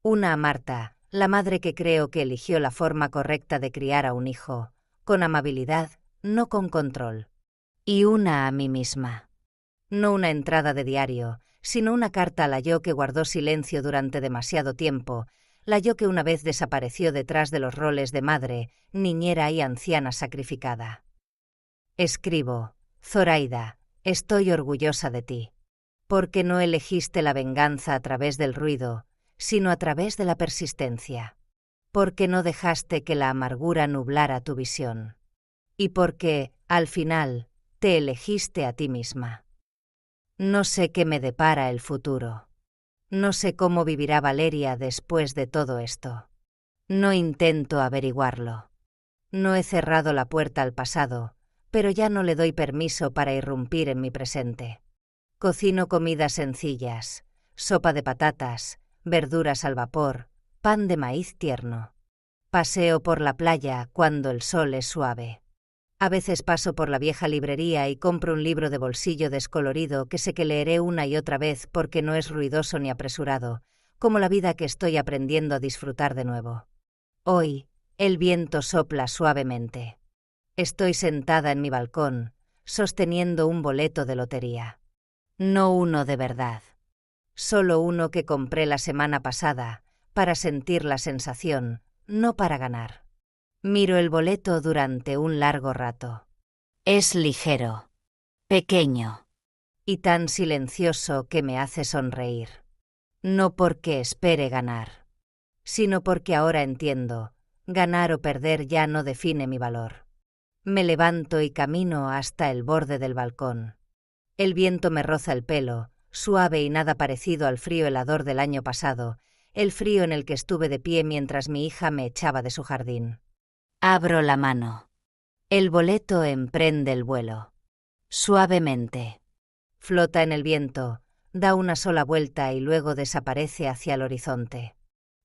Una a Marta, la madre que creo que eligió la forma correcta de criar a un hijo, con amabilidad, no con control. Y una a mí misma. No una entrada de diario, sino una carta a la yo que guardó silencio durante demasiado tiempo, la yo que una vez desapareció detrás de los roles de madre, niñera y anciana sacrificada. Escribo: Zoraida, estoy orgullosa de ti. Porque no elegiste la venganza a través del ruido, sino a través de la persistencia. Porque no dejaste que la amargura nublara tu visión. Y porque, al final, te elegiste a ti misma. No sé qué me depara el futuro. No sé cómo vivirá Valeria después de todo esto. No intento averiguarlo. No he cerrado la puerta al pasado, pero ya no le doy permiso para irrumpir en mi presente. Cocino comidas sencillas, sopa de patatas, verduras al vapor, pan de maíz tierno. Paseo por la playa cuando el sol es suave. A veces paso por la vieja librería y compro un libro de bolsillo descolorido que sé que leeré una y otra vez porque no es ruidoso ni apresurado, como la vida que estoy aprendiendo a disfrutar de nuevo. Hoy, el viento sopla suavemente. Estoy sentada en mi balcón, sosteniendo un boleto de lotería. No uno de verdad. Solo uno que compré la semana pasada, para sentir la sensación, no para ganar. Miro el boleto durante un largo rato. Es ligero. Pequeño. Y tan silencioso que me hace sonreír. No porque espere ganar, sino porque ahora entiendo, ganar o perder ya no define mi valor. Me levanto y camino hasta el borde del balcón. El viento me roza el pelo, suave y nada parecido al frío helador del año pasado, el frío en el que estuve de pie mientras mi hija me echaba de su jardín. Abro la mano. El boleto emprende el vuelo. Suavemente. Flota en el viento, da una sola vuelta y luego desaparece hacia el horizonte.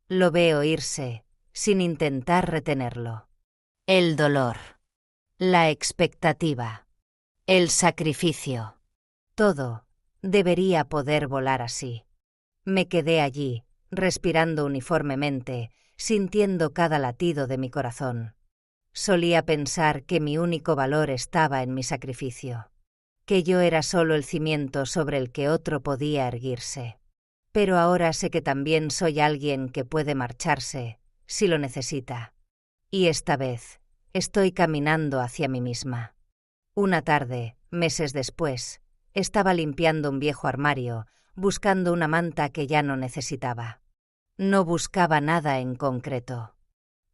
Lo veo irse, sin intentar retenerlo. El dolor. La expectativa. El sacrificio. Todo debería poder volar así. Me quedé allí, respirando uniformemente, sintiendo cada latido de mi corazón. Solía pensar que mi único valor estaba en mi sacrificio, que yo era solo el cimiento sobre el que otro podía erguirse. Pero ahora sé que también soy alguien que puede marcharse, si lo necesita. Y esta vez, estoy caminando hacia mí misma. Una tarde, meses después, estaba limpiando un viejo armario, buscando una manta que ya no necesitaba. No buscaba nada en concreto.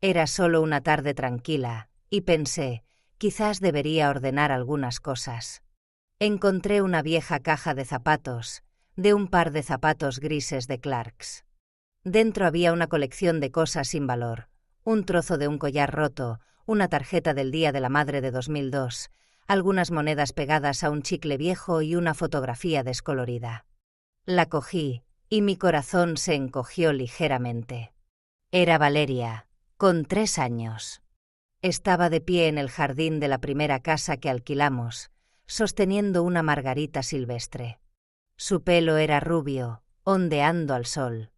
Era solo una tarde tranquila, y pensé, quizás debería ordenar algunas cosas. Encontré una vieja caja de zapatos, de un par de zapatos grises de Clarks. Dentro había una colección de cosas sin valor, un trozo de un collar roto, una tarjeta del Día de la Madre de 2002, algunas monedas pegadas a un chicle viejo y una fotografía descolorida. La cogí, y mi corazón se encogió ligeramente. Era Valeria, con 3 años. Estaba de pie en el jardín de la primera casa que alquilamos, sosteniendo una margarita silvestre. Su pelo era rubio, ondeando al sol.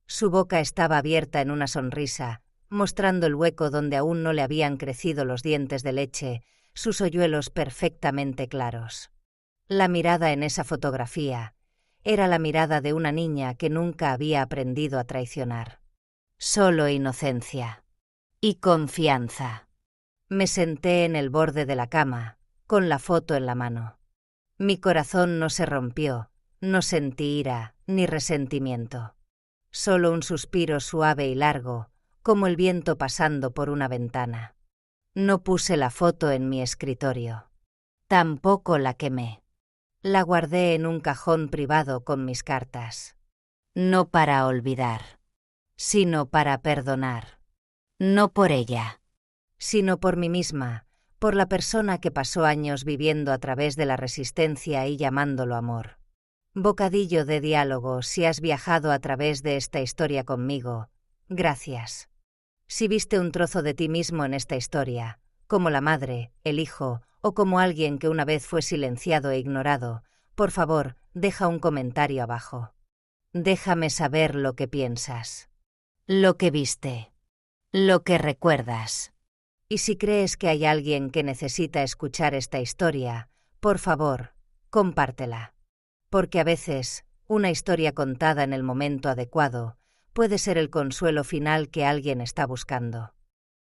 Su boca estaba abierta en una sonrisa, mostrando el hueco donde aún no le habían crecido los dientes de leche, sus hoyuelos perfectamente claros. La mirada en esa fotografía era la mirada de una niña que nunca había aprendido a traicionar. Solo inocencia. Y confianza. Me senté en el borde de la cama, con la foto en la mano. Mi corazón no se rompió, no sentí ira ni resentimiento. Solo un suspiro suave y largo, como el viento pasando por una ventana. No puse la foto en mi escritorio. Tampoco la quemé. La guardé en un cajón privado con mis cartas. No para olvidar, sino para perdonar. No por ella, sino por mí misma, por la persona que pasó años viviendo a través de la resistencia y llamándolo amor. Bocadillo de diálogo, si has viajado a través de esta historia conmigo, gracias. Si viste un trozo de ti mismo en esta historia, como la madre, el hijo, o como alguien que una vez fue silenciado e ignorado, por favor, deja un comentario abajo. Déjame saber lo que piensas. Lo que viste. Lo que recuerdas. Y si crees que hay alguien que necesita escuchar esta historia, por favor, compártela. Porque a veces, una historia contada en el momento adecuado puede ser el consuelo final que alguien está buscando.